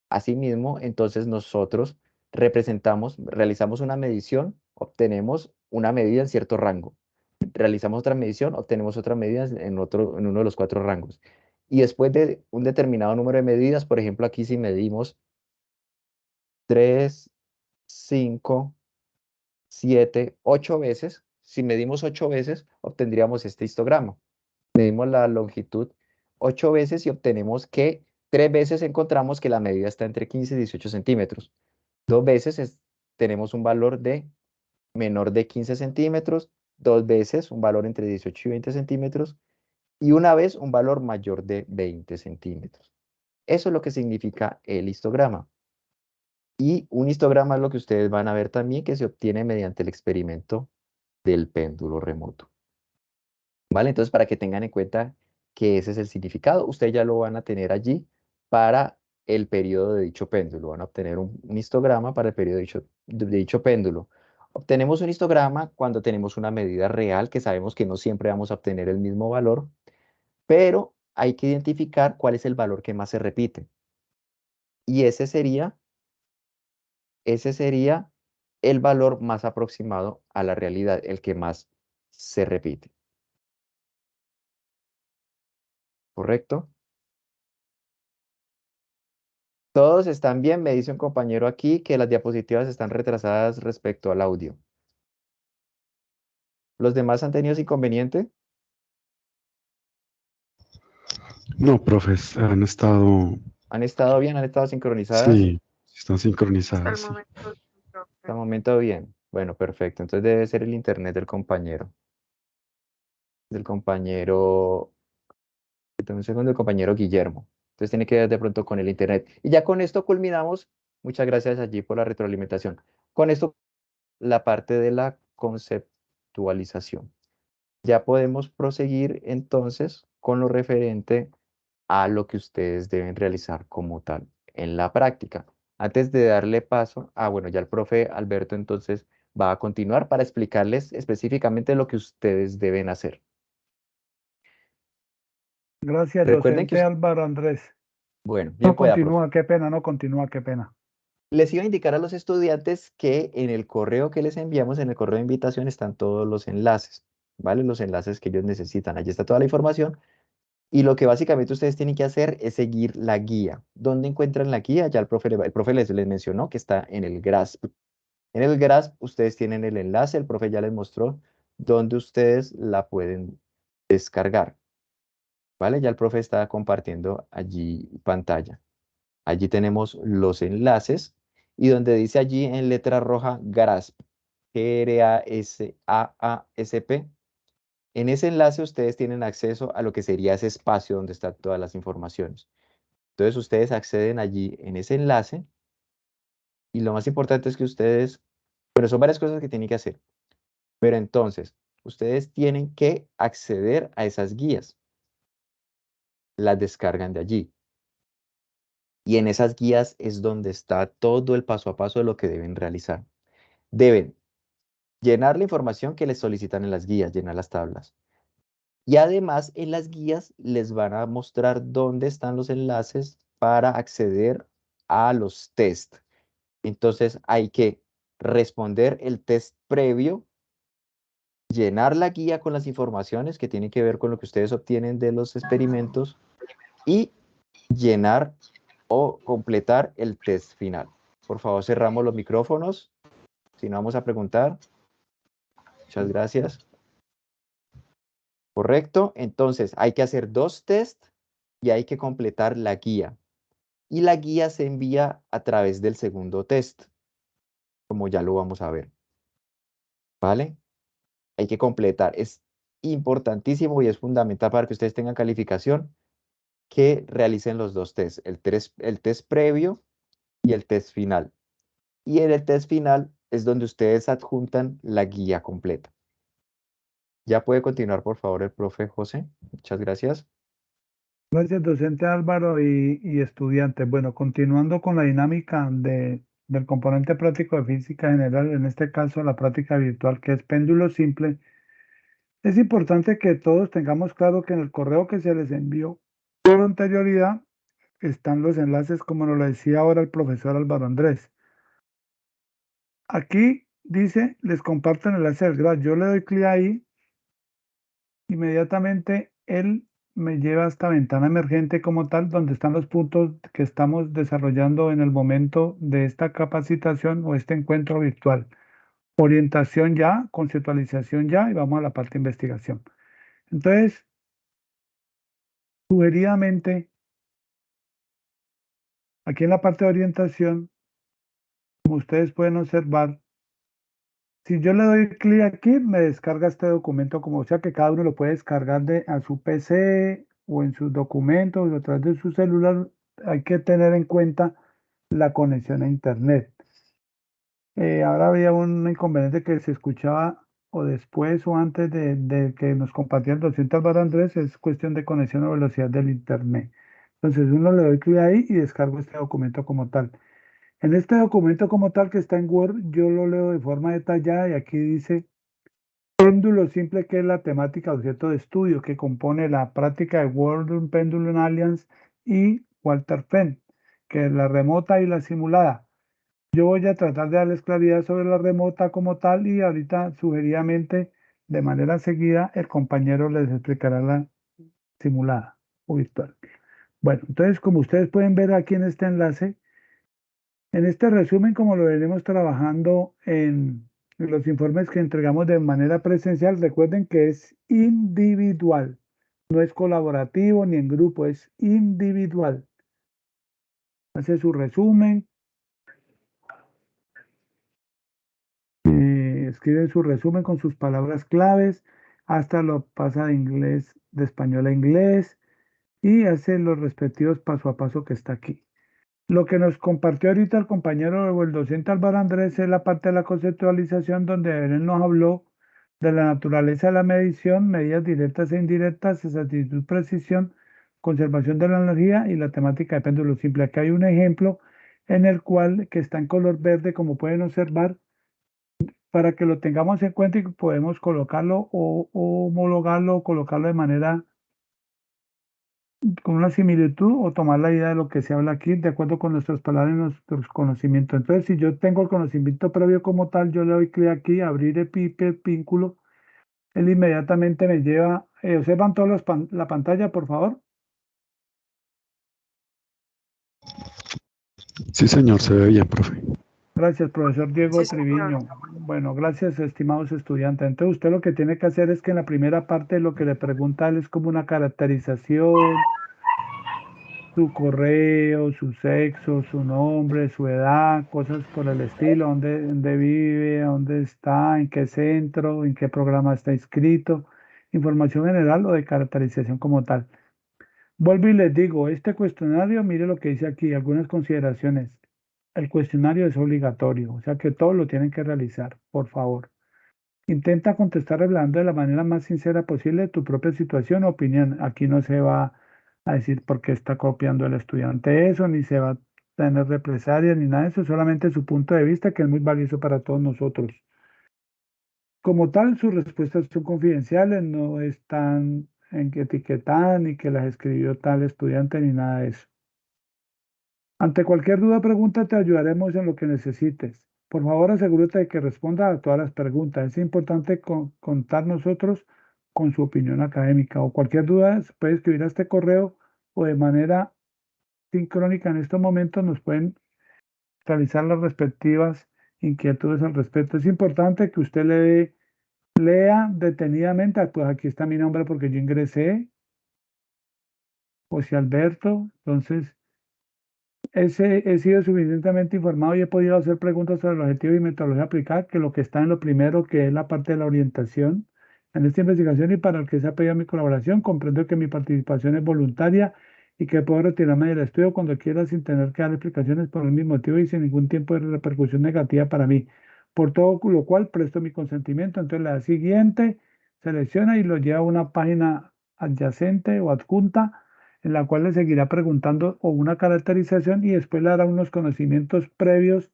Asimismo, entonces nosotros realizamos una medición, obtenemos una medida en cierto rango. Realizamos otra medición, obtenemos otra medida en uno de los 4 rangos. Y después de un determinado número de medidas, por ejemplo, aquí si medimos 3, 5, 7, 8 veces, si medimos 8 veces, obtendríamos este histograma. Medimos la longitud 8 veces y obtenemos que 3 veces encontramos que la medida está entre 15 y 18 centímetros. 2 veces tenemos un valor de menor de 15 centímetros, 2 veces un valor entre 18 y 20 centímetros, y una vez un valor mayor de 20 centímetros. Eso es lo que significa el histograma. Y un histograma es lo que ustedes van a ver también, que se obtiene mediante el experimento del péndulo remoto. ¿Vale? Entonces, para que tengan en cuenta que ese es el significado, ustedes ya lo van a tener allí para el periodo de dicho péndulo. Van a obtener un histograma para el periodo de dicho péndulo. Obtenemos un histograma cuando tenemos una medida real, que sabemos que no siempre vamos a obtener el mismo valor, pero hay que identificar cuál es el valor que más se repite. Y ese sería el valor más aproximado a la realidad, el que más se repite. ¿Correcto? Todos están bien, me dice un compañero aquí que las diapositivas están retrasadas respecto al audio. ¿Los demás han tenido ese inconveniente? No, profes, han estado, ¿Han estado bien? ¿Han estado sincronizadas? sí, están Hasta el sincronizadas, sí. momento, sí, Hasta profe. el momento bien. Bueno, perfecto. Entonces debe ser el internet del compañero. Del compañero, un segundo, del compañero Guillermo. Entonces tiene que ver de pronto con el internet. Y ya con esto culminamos. Muchas gracias allí por la retroalimentación. Con esto, la parte de la conceptualización. Ya podemos proseguir entonces con lo referente a lo que ustedes deben realizar como tal en la práctica. Antes de darle paso, bueno, ya el profe Alberto entonces va a continuar para explicarles específicamente lo que ustedes deben hacer. Gracias, Recuerden que, docente Álvaro Andrés. bueno, No bien pueda, profe. continúa, qué pena, no continúa, qué pena. Les iba a indicar a los estudiantes que en el correo que les enviamos, en el correo de invitación, están todos los enlaces, ¿vale? Los enlaces que ellos necesitan. Allí está toda la información. Y lo que básicamente ustedes tienen que hacer es seguir la guía. ¿Dónde encuentran la guía? Ya el profe les mencionó que está en el GRASP. En el GRASP ustedes tienen el enlace, el profe ya les mostró dónde ustedes la pueden descargar. ¿Vale? Ya el profe está compartiendo allí pantalla. Allí tenemos los enlaces y donde dice allí en letra roja GRASP, GRASAASP. En ese enlace ustedes tienen acceso a lo que sería ese espacio donde están todas las informaciones. Entonces ustedes acceden allí en ese enlace y lo más importante es que ustedes, bueno, son varias cosas que tienen que hacer, pero entonces ustedes tienen que acceder a esas guías. Las descargan de allí. Y en esas guías es donde está todo el paso a paso de lo que deben realizar. Deben llenar la información que les solicitan en las guías, llenar las tablas. Y además en las guías les van a mostrar dónde están los enlaces para acceder a los test. Entonces hay que responder el test previo, llenar la guía con las informaciones que tienen que ver con lo que ustedes obtienen de los experimentos y llenar o completar el test final. Por favor, cerramos los micrófonos. Si no, vamos a preguntar. Muchas gracias. Correcto. Entonces, hay que hacer 2 tests y hay que completar la guía. Y la guía se envía a través del segundo test, como ya lo vamos a ver. ¿Vale? Hay que completar. Es importantísimo y es fundamental para que ustedes tengan calificación que realicen los 2 tests, el test previo y el test final. Y en el test final es donde ustedes adjuntan la guía completa. Ya puede continuar, por favor, el profe José. Muchas gracias. Gracias, docente Álvaro y estudiantes. Bueno, continuando con la dinámica del componente práctico de física general, en este caso la práctica virtual, que es péndulo simple, es importante que todos tengamos claro que en el correo que se les envió con anterioridad están los enlaces, como nos lo decía ahora el profesor Álvaro Andrés. Aquí dice, les comparto el enlace del GRAS. Yo le doy clic ahí, inmediatamente él me lleva a esta ventana emergente como tal, donde están los puntos que estamos desarrollando en el momento de esta capacitación o este encuentro virtual. Orientación ya, conceptualización ya, y vamos a la parte de investigación. Entonces, sugeridamente, aquí en la parte de orientación, como ustedes pueden observar, si yo le doy clic aquí, me descarga este documento, como sea que cada uno lo puede descargar a su PC o en sus documentos o a través de su celular. Hay que tener en cuenta la conexión a Internet. Ahora había un inconveniente que se escuchaba o después o antes de que nos compartieran 200 bar Andrés, es cuestión de conexión o velocidad del Internet. Entonces uno le doy clic ahí y descargo este documento como tal. En este documento como tal que está en Word, yo lo leo de forma detallada y aquí dice péndulo simple, que es la temática objeto de estudio que compone la práctica de World Pendulum Alliance y Walter Fenn, que es la remota y la simulada. Yo voy a tratar de darles claridad sobre la remota como tal y ahorita sugeridamente de manera seguida el compañero les explicará la simulada o virtual. Bueno, entonces como ustedes pueden ver aquí en este enlace, en este resumen, como lo veremos trabajando en los informes que entregamos de manera presencial, recuerden que es individual, no es colaborativo ni en grupo, es individual. Hace su resumen, escribe su resumen con sus palabras claves, hasta lo pasa de inglés, de español a inglés y hace los respectivos paso a paso que está aquí. Lo que nos compartió ahorita el compañero o el docente Álvaro Andrés es la parte de la conceptualización donde él nos habló de la naturaleza de la medición, medidas directas e indirectas, exactitud, precisión, conservación de la energía y la temática de péndulo simple. Aquí hay un ejemplo en el cual, que está en color verde, como pueden observar, para que lo tengamos en cuenta y podemos colocarlo o homologarlo o colocarlo de manera con una similitud o tomar la idea de lo que se habla aquí de acuerdo con nuestras palabras y nuestros conocimientos. Entonces, si yo tengo el conocimiento previo como tal, yo le doy clic aquí, abrir el vínculo, él inmediatamente me lleva, observan todos la pantalla, por favor. Sí, señor, se ve bien, profe. Gracias, profesor Diego Sí, señor. Triviño. Bueno, gracias, estimados estudiantes. Entonces, usted lo que tiene que hacer es que en la primera parte lo que le pregunta él es como una caracterización, su correo, su sexo, su nombre, su edad, cosas por el estilo, dónde vive, dónde está, en qué centro, en qué programa está inscrito, información general o de caracterización como tal. Vuelvo y les digo, este cuestionario, mire lo que dice aquí, algunas consideraciones. El cuestionario es obligatorio, o sea que todos lo tienen que realizar, por favor. Intenta contestar hablando de la manera más sincera posible de tu propia situación o opinión. Aquí no se va a decir por qué está copiando el estudiante eso, ni se va a tener represalias, ni nada de eso, solamente su punto de vista, que es muy valioso para todos nosotros. Como tal, sus respuestas son confidenciales, no están en que etiquetan ni que las escribió tal estudiante, ni nada de eso. Ante cualquier duda o pregunta, te ayudaremos en lo que necesites. Por favor, asegúrate de que responda a todas las preguntas. Es importante contar nosotros con su opinión académica o cualquier duda se puede escribir a este correo o de manera sincrónica en estos momentos nos pueden realizar las respectivas inquietudes al respecto. Es importante que usted lea detenidamente, pues aquí está mi nombre porque yo ingresé, José Alberto, entonces he sido suficientemente informado y he podido hacer preguntas sobre el objetivo y metodología aplicada, que lo que está en lo primero, que es la parte de la orientación en esta investigación, y para el que se ha pedido mi colaboración, comprendo que mi participación es voluntaria y que puedo retirarme del estudio cuando quiera sin tener que dar explicaciones por el mismo motivo y sin ningún tipo de repercusión negativa para mí. Por todo lo cual presto mi consentimiento. Entonces le da siguiente, selecciona y lo lleva a una página adyacente o adjunta en la cual le seguirá preguntando o una caracterización y después le dará unos conocimientos previos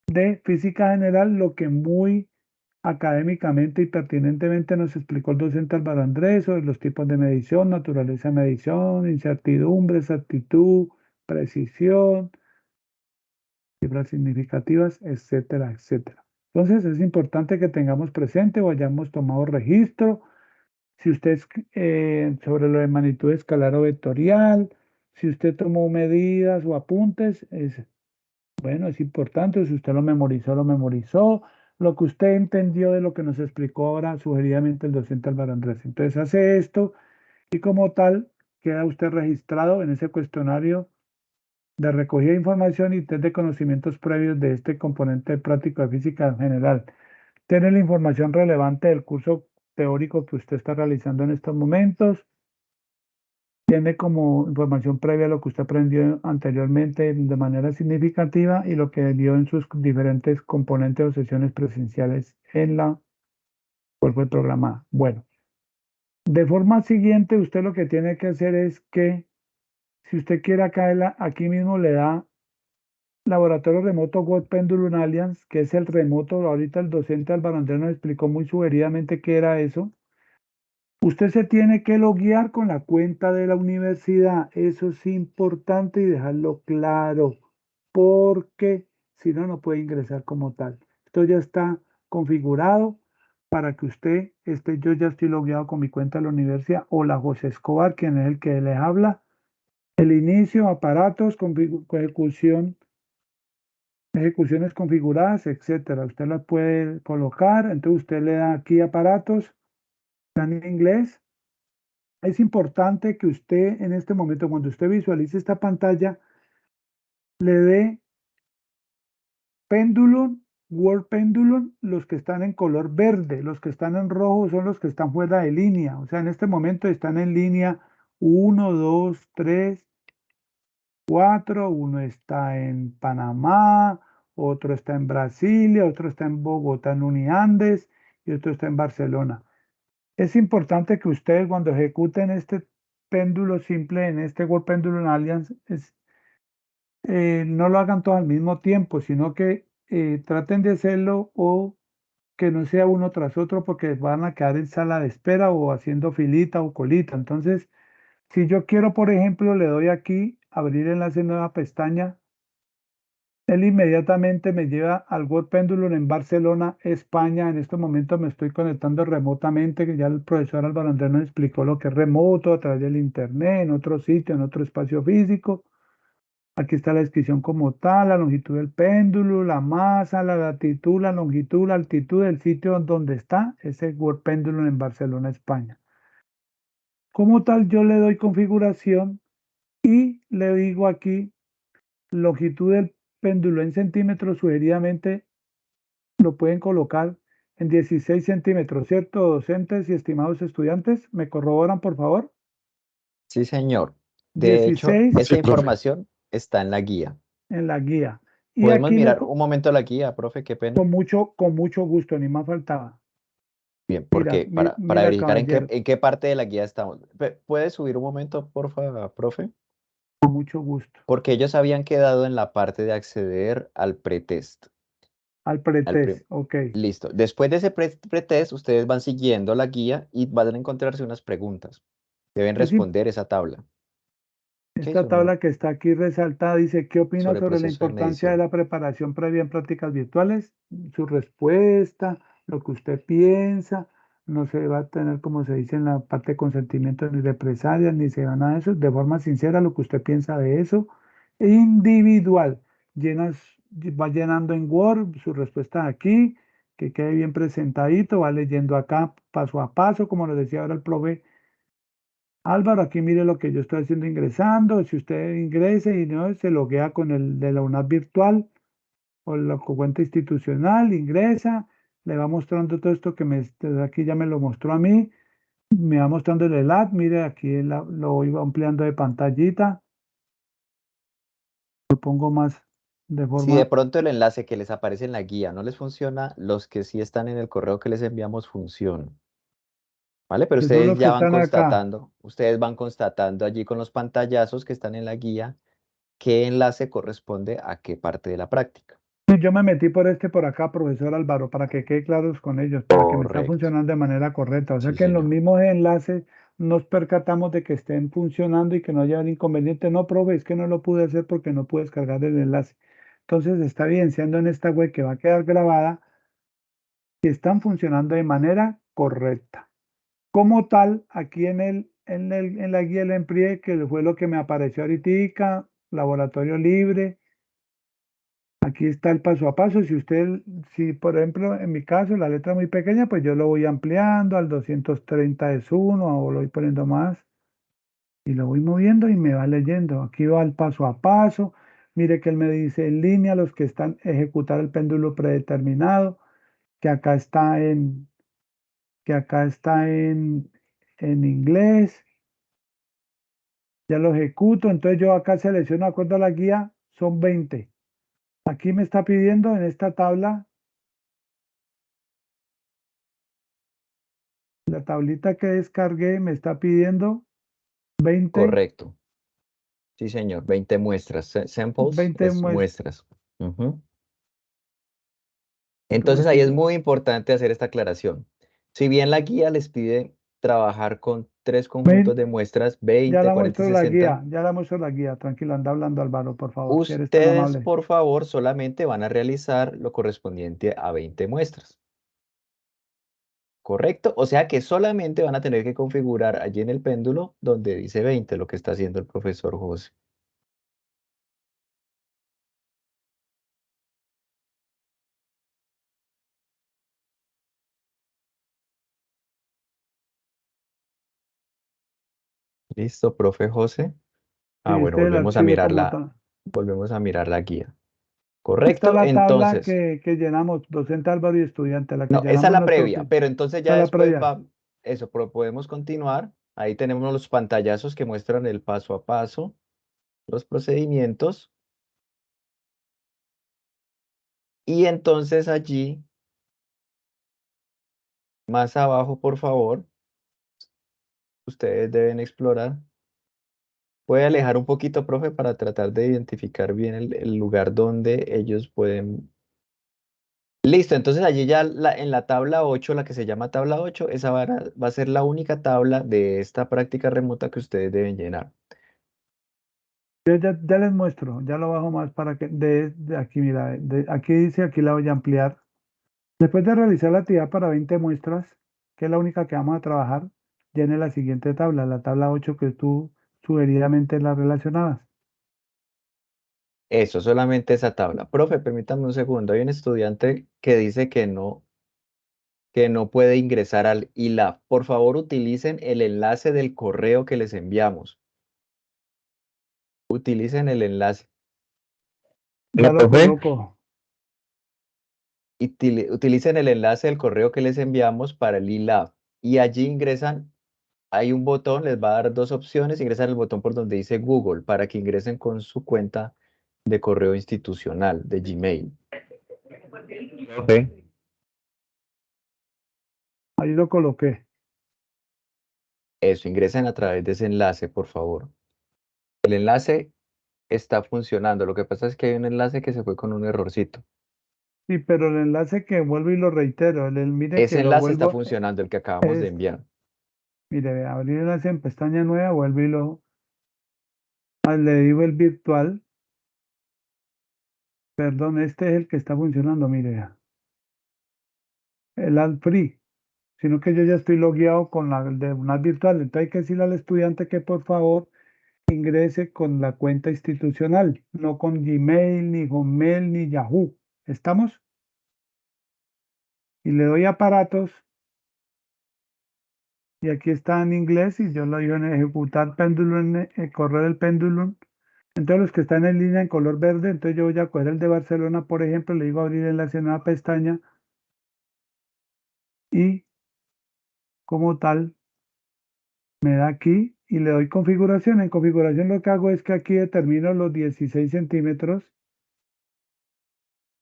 de física general, lo que muy académicamente y pertinentemente nos explicó el docente Álvaro Andrés sobre los tipos de medición, naturaleza de medición, incertidumbre, exactitud, precisión, cifras significativas, etcétera, etcétera. Entonces es importante que tengamos presente o hayamos tomado registro. Si usted sobre lo de magnitud escalar o vectorial, si usted tomó medidas o apuntes, bueno, es importante. Si usted lo memorizó, lo que usted entendió de lo que nos explicó ahora sugeridamente el docente Álvaro Andrés. Entonces hace esto y como tal queda usted registrado en ese cuestionario de recogida de información y test de conocimientos previos de este componente práctico de física en general. Tiene la información relevante del curso teórico que usted está realizando en estos momentos. Tiene como información previa lo que usted aprendió anteriormente de manera significativa y lo que vio en sus diferentes componentes o sesiones presenciales en la cual fue programada. Bueno, de forma siguiente, usted lo que tiene que hacer es que, si usted quiere acá, aquí mismo le da Laboratorio Remoto World Pendulum Alliance, que es el remoto. Ahorita el docente Álvaro Andrés nos explicó muy sugeridamente qué era eso. Usted se tiene que loguear con la cuenta de la universidad. Eso es importante y dejarlo claro, porque si no, no puede ingresar como tal. Esto ya está configurado para que usted esté. Yo ya estoy logueado con mi cuenta de la universidad. O la José Escobar, quien es el que les habla. El inicio, aparatos, ejecuciones configuradas, etcétera. Usted las puede colocar. Entonces usted le da aquí aparatos, está en inglés. Es importante que usted en este momento, cuando usted visualice esta pantalla, le dé Pendulum, Word Pendulum, los que están en color verde. Los que están en rojo son los que están fuera de línea. O sea, en este momento están en línea 1, 2, 3, 4. Uno está en Panamá, otro está en Brasilia, otro está en Bogotá, en Uniandes, y otro está en Barcelona. Es importante que ustedes, cuando ejecuten este péndulo simple en este World Pendulum Alliance, no lo hagan todos al mismo tiempo, sino que traten de hacerlo, o que no sea uno tras otro, porque van a quedar en sala de espera o haciendo filita o colita. Entonces, si yo quiero, por ejemplo, le doy aquí, abrir enlace, nueva pestaña, él inmediatamente me lleva al World Pendulum en Barcelona, España. En este momento me estoy conectando remotamente, que ya el profesor Álvaro Andrés nos explicó lo que es remoto a través del internet, en otro sitio, en otro espacio físico. Aquí está la descripción como tal, la longitud del péndulo, la masa, la latitud, la longitud, la altitud del sitio donde está ese World Pendulum en Barcelona, España. Como tal, yo le doy configuración y le digo aquí longitud del péndulo en centímetros. Sugeridamente lo pueden colocar en 16 centímetros, ¿cierto? Docentes y estimados estudiantes, ¿me corroboran, por favor? Sí, señor. De hecho, 16 esa Sí, profe. información está en la guía. en la guía. Y ¿Podemos aquí mirar un momento la guía, profe? Qué pena. con mucho gusto, ni más faltaba. Bien, Mira, porque para mira, verificar caballero, en qué parte de la guía estamos. ¿Puede subir un momento, por favor, profe? con mucho gusto. Porque ellos habían quedado en la parte de acceder al pretest. Al Al pretest, prim- ok. Listo. Después de ese pretest, ustedes van siguiendo la guía y van a encontrarse unas preguntas. Deben Es im- responder esa tabla. ¿Ok? Esta tabla que está aquí resaltada dice: ¿qué opina Sobre sobre la proceso de importancia de medición. la preparación previa en prácticas virtuales? Su respuesta, lo que usted piensa. No se va a tener, como se dice en la parte de consentimiento, ni represalias, ni se va nada de eso. De forma sincera, lo que usted piensa de eso. Individual. Llenas, va llenando en Word su respuesta aquí, que quede bien presentadito. Va leyendo acá paso a paso, como lo decía ahora el profe Álvaro. Aquí mire lo que yo estoy haciendo ingresando. Si usted ingresa y no se loguea con el de la UNAV virtual o la cuenta institucional, ingresa, le va mostrando todo esto que desde aquí ya me lo mostró a mí, me va mostrando el ELAT. Mire, aquí lo iba ampliando de pantallita, lo pongo más de Si de forma. pronto el enlace que les aparece en la guía no les funciona, los que sí están en el correo que les enviamos funcionan. ¿Vale? Pero Que son los que están acá. ustedes van constatando allí con los pantallazos que están en la guía qué enlace corresponde a qué parte de la práctica. Sí, yo me metí por acá, profesor Álvaro, para que quede claros con ellos, para que me está Correcto. funcionando de manera correcta. O sea Sí, que en los señor. mismos enlaces nos percatamos de que estén funcionando y que no haya inconveniente. No, profe, es que no lo pude hacer porque no pude descargar el enlace. Entonces está evidenciando en esta web que va a quedar grabada que están funcionando de manera correcta. Como tal, aquí en la guía del EMPRIE, que fue lo que me apareció ahorita, laboratorio libre, Aquí está el paso a paso. Si por ejemplo en mi caso la letra es muy pequeña, pues yo lo voy ampliando al 230 es 1 o lo voy poniendo más y lo voy moviendo y me va leyendo. Aquí va el paso a paso. Mire que él me dice en línea los que están ejecutar el péndulo predeterminado, que acá está en inglés. Ya lo ejecuto, entonces yo acá selecciono de acuerdo a la guía, son 20. Aquí me está pidiendo en esta tabla, la tablita que descargué me está pidiendo 20, Correcto. Sí, señor. 20 muestras. Samples 20 es muestras. muestras. Ujú. Entonces ahí es muy importante hacer esta aclaración. Si bien la guía les pide trabajar con 3 conjuntos de muestras, Ya 20, la 40 y muestro la 60, guía, ya la muestro la guía. Tranquilo, anda hablando Álvaro, por favor, si eres tan ustedes, amable. por favor, solamente van a realizar lo correspondiente a 20 muestras. ¿Correcto? O sea que solamente van a tener que configurar allí en el péndulo donde dice 20, lo que está haciendo el profesor José. ¿Listo, profe José? Sí, Bueno, este es el archivo como tal. volvemos a mirar la guía. Esta es ¿Correcto? la tabla Entonces, que llenamos, docente Álvaro y estudiante, la que no, esa es llenamos la nosotros. previa, pero entonces Esta ya es la después previa. podemos continuar. Ahí tenemos los pantallazos que muestran el paso a paso, los procedimientos. Y entonces allí, más abajo, por favor, ustedes deben explorar. Puede alejar un poquito, profe, para tratar de identificar bien el lugar donde ellos pueden. Listo, entonces allí ya en la tabla 8, la que se llama tabla 8, esa va a ser la única tabla de esta práctica remota que ustedes deben llenar. Yo ya les muestro, ya lo bajo más para que, de aquí, mira, aquí dice, aquí la voy a ampliar. Después de realizar la actividad para 20 muestras, que es la única que vamos a trabajar, llene la siguiente tabla, la tabla 8 que tú sugeridamente la relacionabas. Eso, solamente esa tabla. Profe, permítame un segundo. Hay un estudiante que dice que no puede ingresar al ILAB. Por favor, utilicen el enlace del correo que les enviamos. Utilicen el enlace. Ya lo coloco. Utilicen el enlace del correo que les enviamos para el ILAB. Y allí ingresan, hay un botón, les va a dar dos opciones. Ingresan el botón por donde dice Google para que ingresen con su cuenta de correo institucional, de Gmail. Profe, Ahí lo coloqué. Eso, ingresen a través de ese enlace, por favor. El enlace está funcionando. Lo que pasa es que hay un enlace que se fue con un errorcito. Sí, pero el enlace que vuelvo y lo reitero, mire que Ese lo enlace está vuelvo, funcionando, el que acabamos de es, enviar. mire, ve, abrir enlace en pestaña nueva, vuelvo y le digo el virtual, perdón, este es el que está funcionando, mire, vea, el alt free, sino que yo ya estoy logueado con la de una virtual, entonces hay que decirle al estudiante que por favor ingrese con la cuenta institucional, no con Gmail, ni Hotmail, ni Yahoo. ¿Estamos? Y le doy aparatos y aquí está en inglés y yo lo digo en ejecutar péndulo, correr el péndulo. Entonces los que están en línea en color verde, entonces yo voy a coger el de Barcelona, por ejemplo, le digo abrir enlace en una pestaña y como tal me da aquí y le doy configuración. En configuración lo que hago es que aquí determino los 16 centímetros,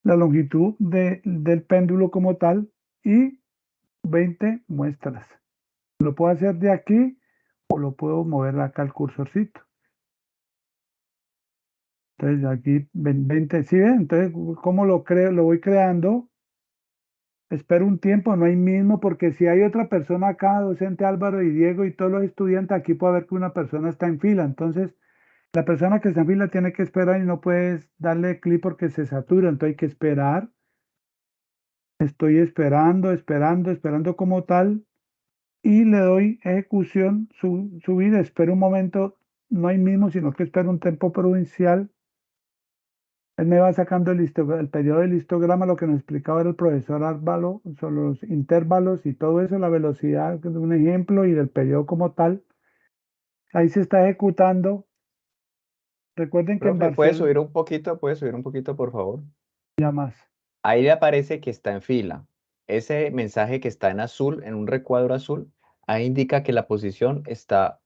la longitud del péndulo como tal y 20 muestras. Lo puedo hacer de aquí o lo puedo mover acá al cursorcito. Entonces aquí 20, ¿sí ven? Entonces, ¿cómo lo creo? Lo voy creando. Espero un tiempo, no hay mismo, porque si hay otra persona acá, docente Álvaro y Diego y todos los estudiantes, aquí puede haber que una persona está en fila. Entonces, la persona que está en fila tiene que esperar y no puedes darle clic porque se satura. Entonces hay que esperar. Estoy esperando como tal y le doy ejecución, subir, espero un momento, no hay mismo, sino que espero un tiempo provincial. Él me va sacando el periodo del histograma, lo que nos explicaba el profesor Árvalo, son los intervalos y todo eso, la velocidad, que es un ejemplo, y del periodo como tal. Ahí se está ejecutando. Recuerden que en Profe, Barcelona puede subir un poquito, por favor. ya más. Ahí le aparece que está en fila. Ese mensaje que está en azul, en un recuadro azul, ahí indica que la posición está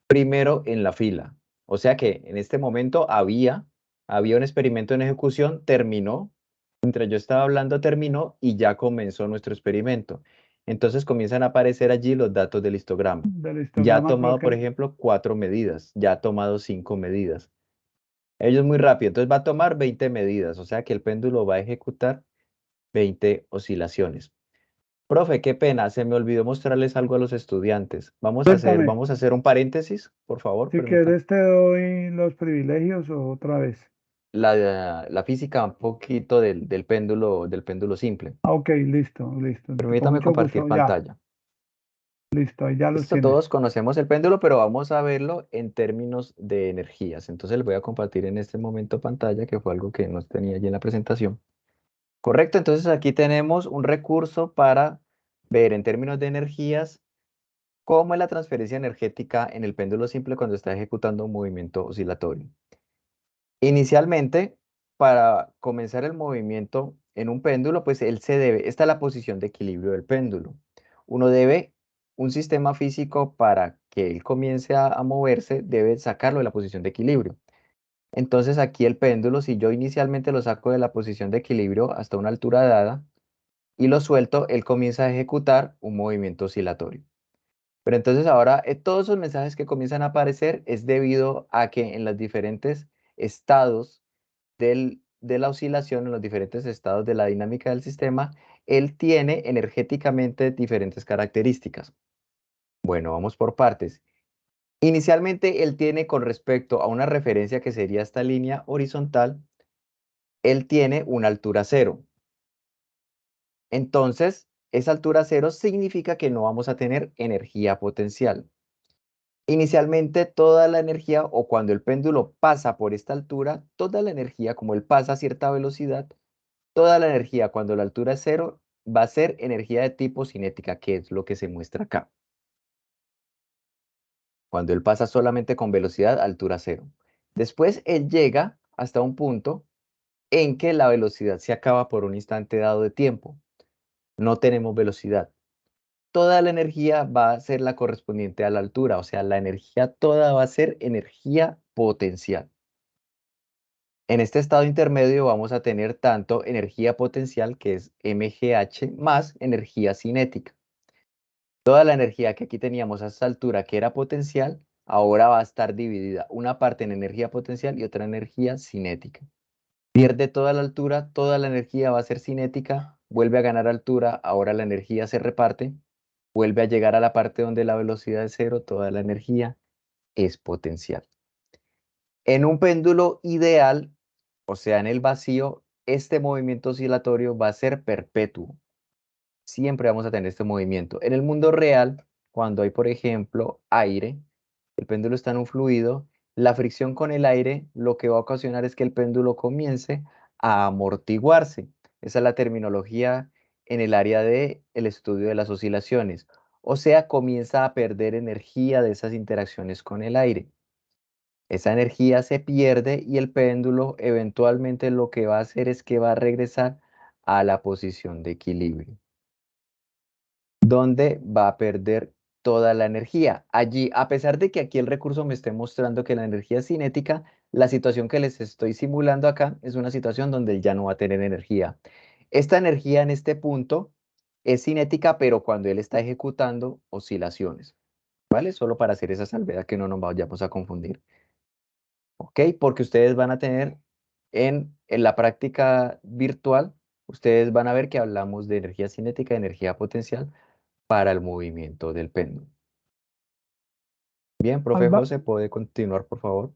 primero en la fila. O sea que en este momento había un experimento en ejecución, terminó. Mientras yo estaba hablando, terminó y ya comenzó nuestro experimento. Entonces comienzan a aparecer allí los datos del histograma. Del Ya ha histograma creo tomado, por que ejemplo, 4 medidas, ya ha tomado 5 medidas. Ello es muy rápido, entonces va a tomar 20 medidas, o sea que el péndulo va a ejecutar 20 oscilaciones. Profe, qué pena, se me olvidó mostrarles algo a los estudiantes. cuéntame, Vamos a hacer un paréntesis, por favor, si permítanme. quieres te doy los privilegios o otra vez. La física un poquito del péndulo simple. Ah, ok, listo, listo. Con Permítame mucho compartir gusto, ya, pantalla. listo, ahí ya los Listo, tienes. todos conocemos el péndulo, pero vamos a verlo en términos de energías. Entonces les voy a compartir en este momento pantalla, que fue algo que no tenía allí en la presentación. Correcto, entonces aquí tenemos un recurso para ver en términos de energías cómo es la transferencia energética en el péndulo simple cuando está ejecutando un movimiento oscilatorio. Inicialmente, para comenzar el movimiento en un péndulo, pues esta es la posición de equilibrio del péndulo. Uno debe, un sistema físico para que él comience a moverse, debe sacarlo de la posición de equilibrio. Entonces aquí el péndulo, si yo inicialmente lo saco de la posición de equilibrio hasta una altura dada y lo suelto, él comienza a ejecutar un movimiento oscilatorio. Pero entonces ahora todos esos mensajes que comienzan a aparecer es debido a que en los diferentes estados de la oscilación, en los diferentes estados de la dinámica del sistema, él tiene energéticamente diferentes características. Bueno, vamos por partes. Inicialmente él tiene con respecto a una referencia que sería esta línea horizontal, él tiene una altura cero. Entonces, esa altura cero significa que no vamos a tener energía potencial. Inicialmente toda la energía, o cuando el péndulo pasa por esta altura, toda la energía, como él pasa a cierta velocidad, toda la energía cuando la altura es cero va a ser energía de tipo cinética, que es lo que se muestra acá. Cuando él pasa solamente con velocidad a altura cero. Después él llega hasta un punto en que la velocidad se acaba por un instante dado de tiempo. No tenemos velocidad. Toda la energía va a ser la correspondiente a la altura, o sea, la energía toda va a ser energía potencial. En este estado intermedio vamos a tener tanto energía potencial, que es mgh, más energía cinética. Toda la energía que aquí teníamos a esta altura, que era potencial, ahora va a estar dividida, una parte en energía potencial y otra energía cinética. Pierde toda la altura, toda la energía va a ser cinética, vuelve a ganar altura, ahora la energía se reparte, vuelve a llegar a la parte donde la velocidad es cero, toda la energía es potencial. En un péndulo ideal, o sea, en el vacío, este movimiento oscilatorio va a ser perpetuo. Siempre vamos a tener este movimiento. En el mundo real, cuando hay, por ejemplo, aire, el péndulo está en un fluido, la fricción con el aire lo que va a ocasionar es que el péndulo comience a amortiguarse. Esa es la terminología en el área del estudio de las oscilaciones. O sea, comienza a perder energía de esas interacciones con el aire. Esa energía se pierde y el péndulo eventualmente lo que va a hacer es que va a regresar a la posición de equilibrio, donde va a perder toda la energía. Allí, a pesar de que aquí el recurso me esté mostrando que la energía es cinética, la situación que les estoy simulando acá es una situación donde él ya no va a tener energía. Esta energía en este punto es cinética, pero cuando él está ejecutando oscilaciones, ¿vale? Solo para hacer esa salvedad que no nos vayamos a confundir. ¿Ok? Porque ustedes van a tener en la práctica virtual, ustedes van a ver que hablamos de energía cinética y energía potencial para el movimiento del péndulo. Bien, profe Alba- José, ¿puede continuar, por favor?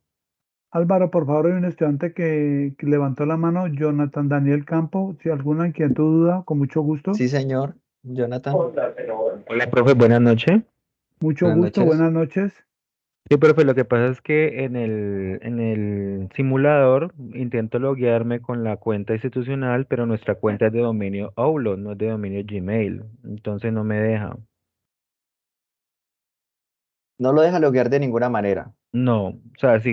Álvaro, por favor, hay un estudiante que levantó la mano, Jonathan Daniel Campo. Si alguna inquietud o duda, con mucho gusto. Sí, señor. Jonathan, Hola, profe, buenas noches. Mucho buenas gusto, noches. buenas noches. Sí, profe, lo que pasa es que en el simulador intento loguearme con la cuenta institucional, pero nuestra cuenta es de dominio Outlook, no es de dominio Gmail. Entonces no me deja. No lo deja loguear de ninguna manera. No, o sea, si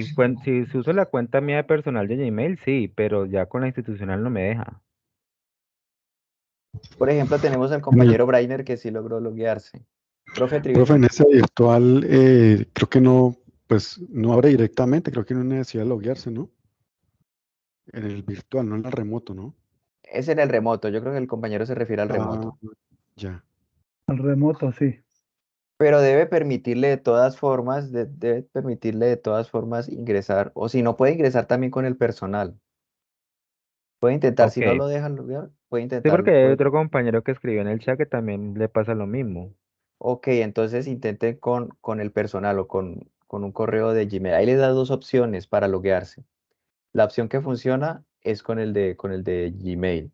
uso la cuenta mía de personal de Gmail, sí, pero ya con la institucional no me deja. Por ejemplo, tenemos al Bueno, compañero Brainer que sí logró loguearse. Profe profe, Triviño. en ese virtual creo que no, pues no abre directamente, creo que no hay necesidad de loguearse, ¿no? En el virtual, no en el remoto, ¿no? Es en el remoto. Yo creo que el compañero se refiere al Ah, remoto. ya. Al remoto, sí. Pero debe permitirle de todas formas, debe permitirle de todas formas ingresar. O si no puede ingresar también con el personal. Puede intentar, Ok. si no lo dejan loguear, puede Sí, intentar. porque hay otro compañero que escribió en el chat que también le pasa lo mismo. Ok, entonces intente con el personal o con un correo de Gmail. Ahí le da dos opciones para loguearse. La opción que funciona es con el de Gmail.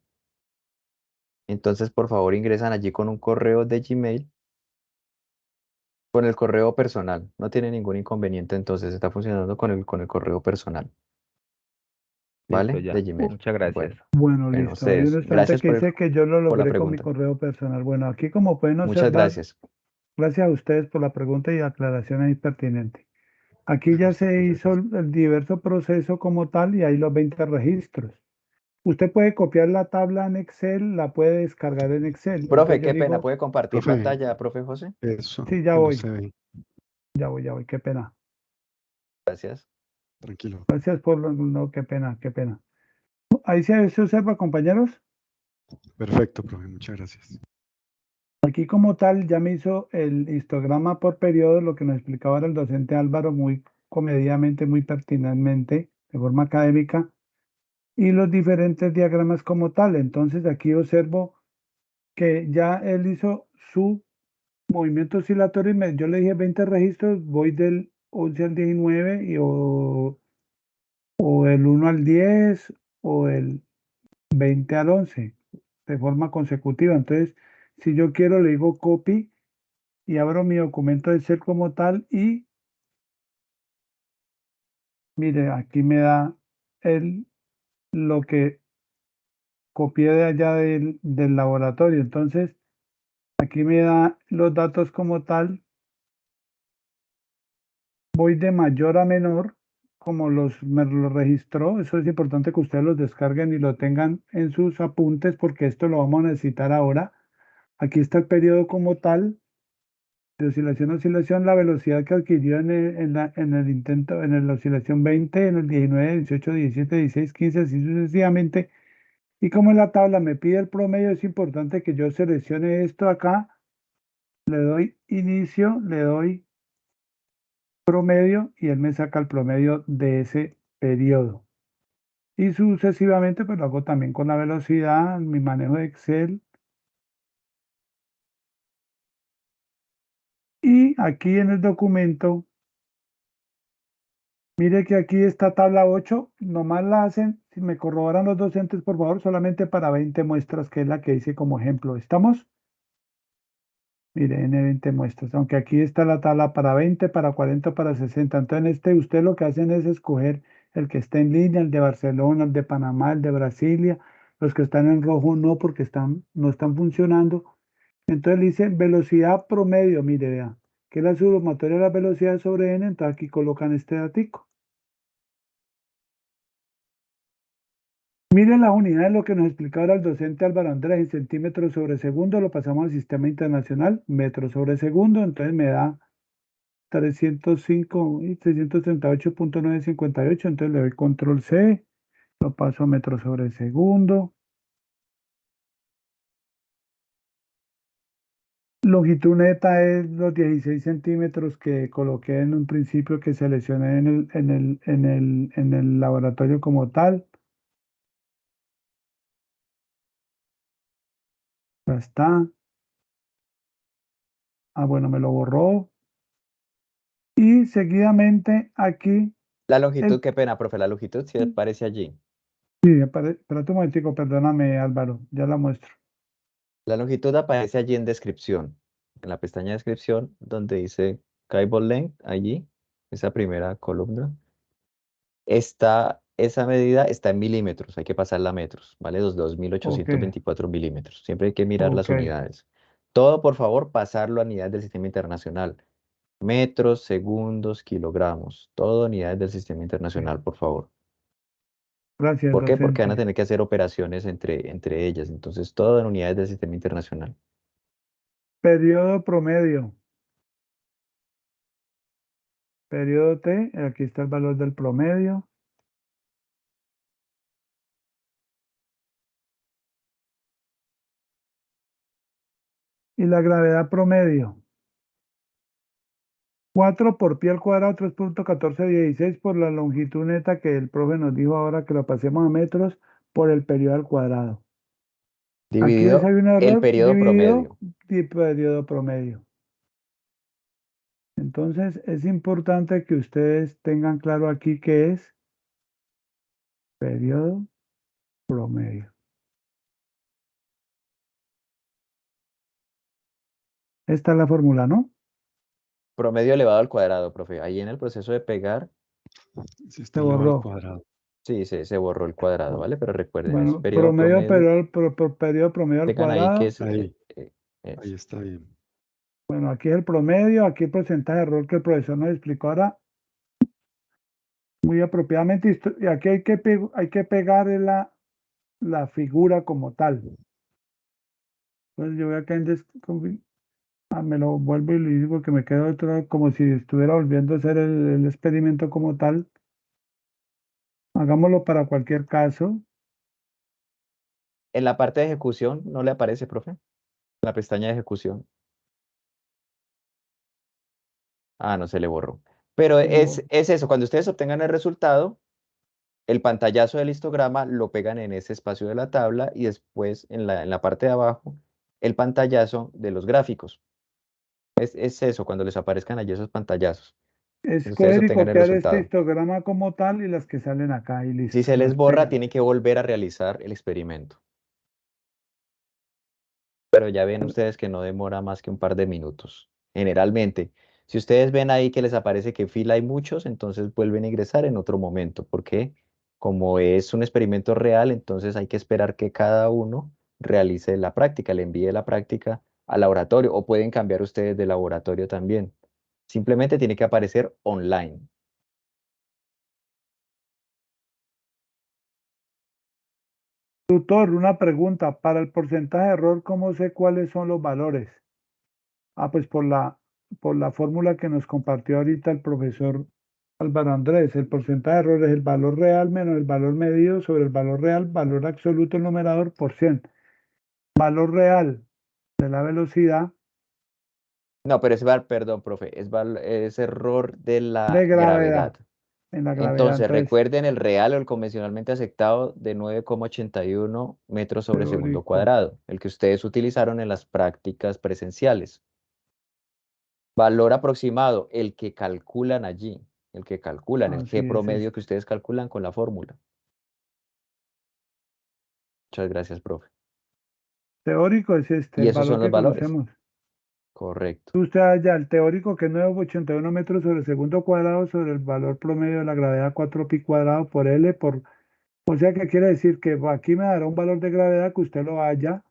Entonces, por favor, ingresan allí con un correo de Gmail, con el correo personal. No tiene ningún inconveniente, entonces está funcionando con el correo personal, Listo, ¿vale? De ya. Uh, Gmail. Muchas gracias. Bueno, Bueno, listo. Hay un ustedes, instante gracias que dice que yo lo por la logré con mi pregunta. correo personal. Bueno, aquí como pueden Muchas observar, gracias. gracias a ustedes por la pregunta y aclaración ahí pertinente. Aquí ya se hizo el diverso proceso como tal y hay los 20 registros. Usted puede copiar la tabla en Excel, la puede descargar en Excel. Profe, Entonces yo qué le pena, digo, ¿puede compartir Profe, pantalla, profe José? eso, sí, ya que no voy, se ve. ya voy, qué pena. Gracias. Tranquilo. Gracias por no, qué pena, qué pena. Ahí se observa, compañeros. Perfecto, profe, muchas gracias. Aquí como tal ya me hizo el histograma por periodo, lo que nos explicaba ahora el docente Álvaro muy comedidamente, muy pertinentemente, de forma académica, y los diferentes diagramas como tal. Entonces aquí observo que ya él hizo su movimiento oscilatorio y yo le dije 20 registros, voy del 11 al 19 o del 1 al 10 o del 20 al 11 de forma consecutiva. Entonces, si yo quiero, le digo copy y abro mi documento de Excel como tal y mire, aquí me da el, lo que copié de allá del laboratorio. Entonces, aquí me da los datos como tal, voy de mayor a menor, como me lo registró. Eso es importante que ustedes los descarguen y lo tengan en sus apuntes porque esto lo vamos a necesitar ahora. Aquí está el periodo como tal de oscilación a oscilación, la velocidad que adquirió en el intento, en la oscilación 20, en el 19, 18, 17, 16, 15, así sucesivamente. Y como en la tabla me pide el promedio, es importante que yo seleccione esto acá, le doy inicio, le doy promedio y él me saca el promedio de ese periodo. Y sucesivamente, pues lo hago también con la velocidad, mi manejo de Excel. Y aquí en el documento, mire que aquí esta tabla 8, nomás la hacen, si me corroboran los docentes, por favor, solamente para 20 muestras, que es la que hice como ejemplo. ¿Estamos? Mire, N20 muestras, aunque aquí está la tabla para 20, para 40, para 60. Entonces, en este, usted lo que hacen es escoger el que está en línea, el de Barcelona, el de Panamá, el de Brasilia. Los que están en rojo no, porque no están funcionando. Entonces le dice velocidad promedio, mire, vea, que es la sumatoria de las velocidades sobre n, entonces aquí colocan este datico. Miren las unidades, lo que nos explicaba ahora el docente Álvaro Andrés en centímetros sobre segundo, lo pasamos al sistema internacional, metros sobre segundo, entonces me da 305 y 338.958, entonces le doy control C, lo paso a metros sobre segundo. Longitud neta es los 16 centímetros que coloqué en un principio que seleccioné en el laboratorio como tal. Ya está. Ah, bueno, me lo borró. Y seguidamente aquí, La longitud, el, qué pena, profe, la longitud sí sí, aparece allí. espérate un momentico, perdóname Álvaro, ya la muestro. La longitud aparece allí en descripción, en la pestaña de descripción, donde dice Cable Length, allí. esa primera columna, esa medida está en milímetros, hay que pasarla a metros, ¿vale? Los Ok, 2.824 milímetros. Siempre hay que mirar las ok. unidades. Todo, por favor, pasarlo a unidades del sistema internacional. Metros, segundos, kilogramos. Todo unidades del sistema Ok. internacional, por favor. Gracias, ¿Por qué? Porque van a docente. tener que hacer operaciones entre ellas. Entonces, todo en unidades del sistema internacional. Periodo promedio. Periodo T, aquí está el valor del promedio. Y la gravedad promedio. 4 por pi al cuadrado, 3.1416 por la longitud neta que el profe nos dijo ahora que lo pasemos a metros por el periodo al cuadrado. Aquí les hay Dividido un el error periodo dividido promedio. y periodo promedio. Entonces es importante que ustedes tengan claro aquí qué es periodo promedio. Esta es la fórmula, ¿no? Promedio elevado al cuadrado, profe. Ahí en el proceso de pegar, Sí, Se está elevado al borró. cuadrado. sí, se borró el cuadrado, ¿vale? Pero recuerden, es Bueno, periodo promedio, promedio. periodo promedio al Tengan ahí que cuadrado. es Ahí eso. está bien. Bueno, aquí es el promedio, aquí el porcentaje de error que el profesor nos explicó ahora muy apropiadamente. Y aquí hay que pegar la figura como tal. Entonces yo voy acá me lo vuelvo y le digo que me quedo otro como si estuviera volviendo a hacer el experimento como tal. Hagámoslo para cualquier caso. En la parte de ejecución, ¿no le aparece, profe? En la pestaña de ejecución. Ah, no se le borró. Pero Lo- es eso, cuando ustedes obtengan el resultado, el pantallazo del histograma lo pegan en ese espacio de la tabla y después en la parte de abajo el pantallazo de los gráficos. Es eso, cuando les aparezcan allí esos pantallazos. Es Cuando ustedes coger y obtengan el copiar este resultado. histograma como tal y las que salen acá y Si listo, se les las borra, pegan. tienen que volver a realizar el experimento. Pero ya ven ustedes que no demora más que un par de minutos. Generalmente, si ustedes ven ahí que les aparece que fila hay muchos, entonces vuelven a ingresar en otro momento, porque como es un experimento real, entonces hay que esperar que cada uno realice la práctica, le envíe la práctica al laboratorio o pueden cambiar ustedes de laboratorio también. Simplemente tiene que aparecer online. Tutor, una pregunta. Para el porcentaje de error, ¿cómo sé cuáles son los valores? Ah, pues por la fórmula que nos compartió ahorita el profesor Álvaro Andrés. El porcentaje de error es el valor real menos el valor medido sobre el valor real, valor absoluto el numerador por 100. Valor real de la velocidad No, pero perdón, profe, es error de la de gravedad. gravedad en la gravedad. Entonces, Entonces, recuerden el real o el convencionalmente aceptado de 9,81 metros sobre segundo teórico. cuadrado, el que ustedes utilizaron en las prácticas presenciales. Valor aproximado, el que calculan allí, el que calculan, el Así G es promedio este. que ustedes calculan con la fórmula. Muchas gracias, profe. Teórico es este, Y el esos valor son los que valores. conocemos. Correcto. Usted halla el teórico que es 9,81 metros sobre segundo cuadrado sobre el valor promedio de la gravedad 4 pi cuadrado por L por. O sea que quiere decir que aquí me dará un valor de gravedad que usted lo halla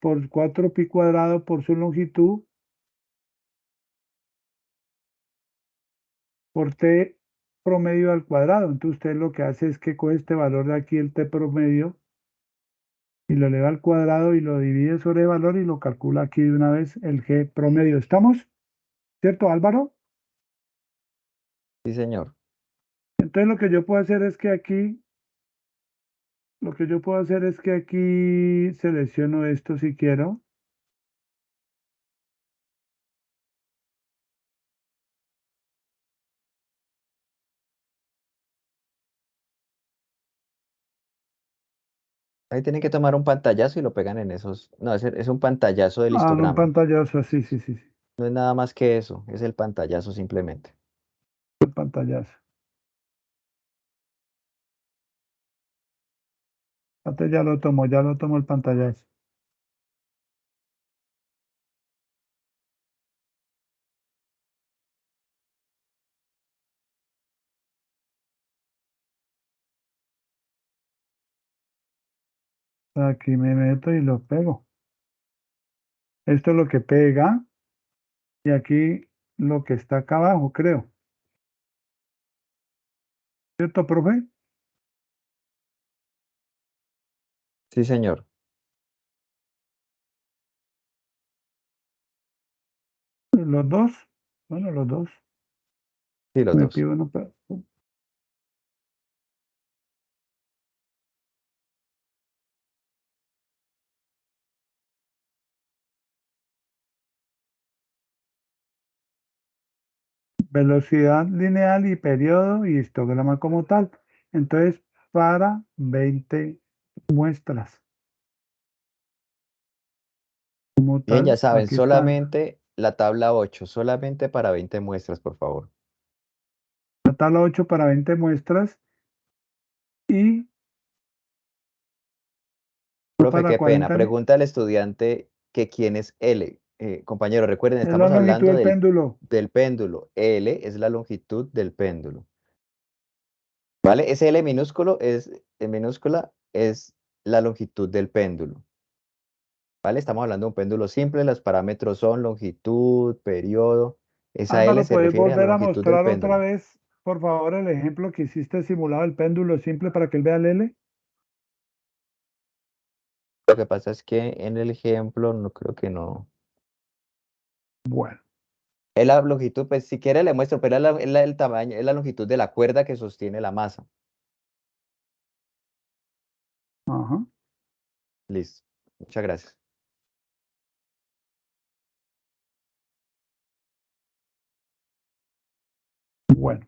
por 4 pi cuadrado por su longitud por t promedio al cuadrado. Entonces usted lo que hace es que coge este valor de aquí, el t promedio, y lo eleva al cuadrado y lo divide sobre el valor y lo calcula aquí de una vez el g promedio. ¿Estamos? ¿Cierto, Álvaro? Sí, señor. Entonces lo que yo puedo hacer es que aquí, lo que yo puedo hacer es que aquí selecciono esto si quiero. Ahí tienen que tomar un pantallazo y lo pegan en esos. No, es un pantallazo del Ah, no, un histograma. pantallazo, sí, sí, sí, sí, No es nada más que eso, es el pantallazo simplemente. un pantallazo. Entonces ya lo tomo el pantallazo. Aquí me meto y lo pego. Esto es lo que pega y aquí lo que está acá abajo, creo. ¿Cierto, profe? Sí, señor. Los dos. Bueno, los dos. Sí, los Me dos. pido uno. Velocidad lineal y periodo y histograma como tal. Entonces, para 20 muestras. Como Bien, ya tal, saben, aquí están. solamente la tabla 8, solamente para 20 muestras, por favor. La tabla 8 para 20 muestras y Profe, para qué pena. 40. Pregunta al estudiante que quién es L. Compañero, recuerden, Es la estamos longitud hablando del péndulo. del péndulo. L es la longitud del péndulo. ¿Vale? Ese L minúsculo en minúscula es la longitud del péndulo. ¿Vale? Estamos hablando de un péndulo simple. Los parámetros son longitud, periodo. Esa L Álvaro, se ¿puedes refiere a la volver a longitud del mostrar otra péndulo. vez, por favor, el ejemplo que hiciste simulado del péndulo simple para que él vea el L? Lo que pasa es que en el ejemplo no creo que no. Bueno, Es la longitud, pues si quiere le muestro, pero el tamaño, es la longitud de la cuerda que sostiene la masa. ajá, Listo. Muchas gracias. bueno.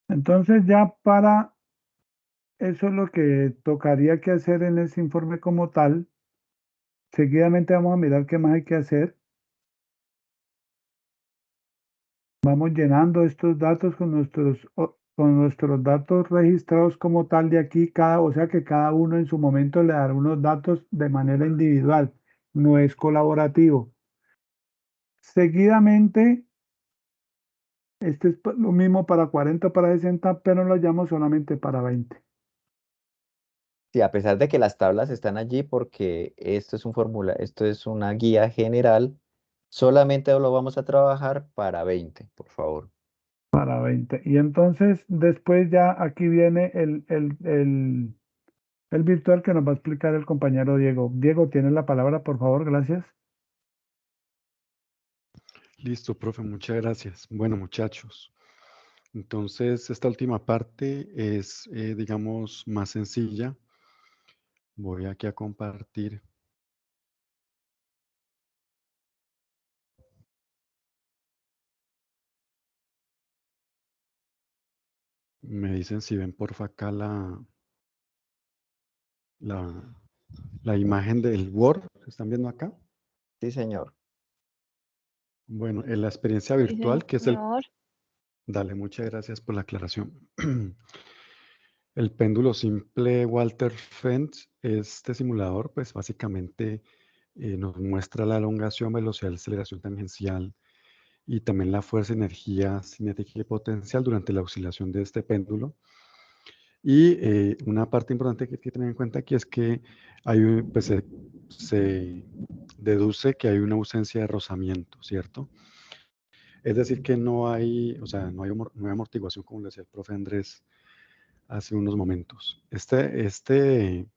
Entonces ya para eso es lo que tocaría que hacer en ese informe como tal. Seguidamente vamos a mirar qué más hay que hacer. Vamos llenando estos datos con nuestros datos registrados como tal de aquí, o sea que cada uno en su momento le dará unos datos de manera individual, no es colaborativo. Seguidamente, este es lo mismo para 40 para 60, pero lo llamo solamente para 20. Sí, a pesar de que las tablas están allí porque esto es esto es una guía general, solamente lo vamos a trabajar para 20, por favor. Para 20. Y entonces después ya aquí viene el virtual que nos va a explicar el compañero Diego. Diego, tienes la palabra, por favor, gracias. Listo, profe, muchas gracias. Bueno, muchachos, entonces esta última parte es, digamos, más sencilla. Voy aquí a compartir. Me dicen si ven porfa acá la, la imagen del Word. ¿Están viendo acá? Sí, señor. Bueno, en la experiencia Sí, virtual, que es el... señor. Dale, muchas gracias por la aclaración. El péndulo simple Walter Fentz, este simulador, pues básicamente nos muestra la elongación, velocidad, aceleración tangencial y también la fuerza, energía cinética y potencial durante la oscilación de este péndulo. Y una parte importante que hay que tener en cuenta aquí es que pues, se deduce que hay una ausencia de rozamiento, ¿cierto? Es decir, que no hay, o sea, no hay amortiguación, como le decía el profe Andrés hace unos momentos. Este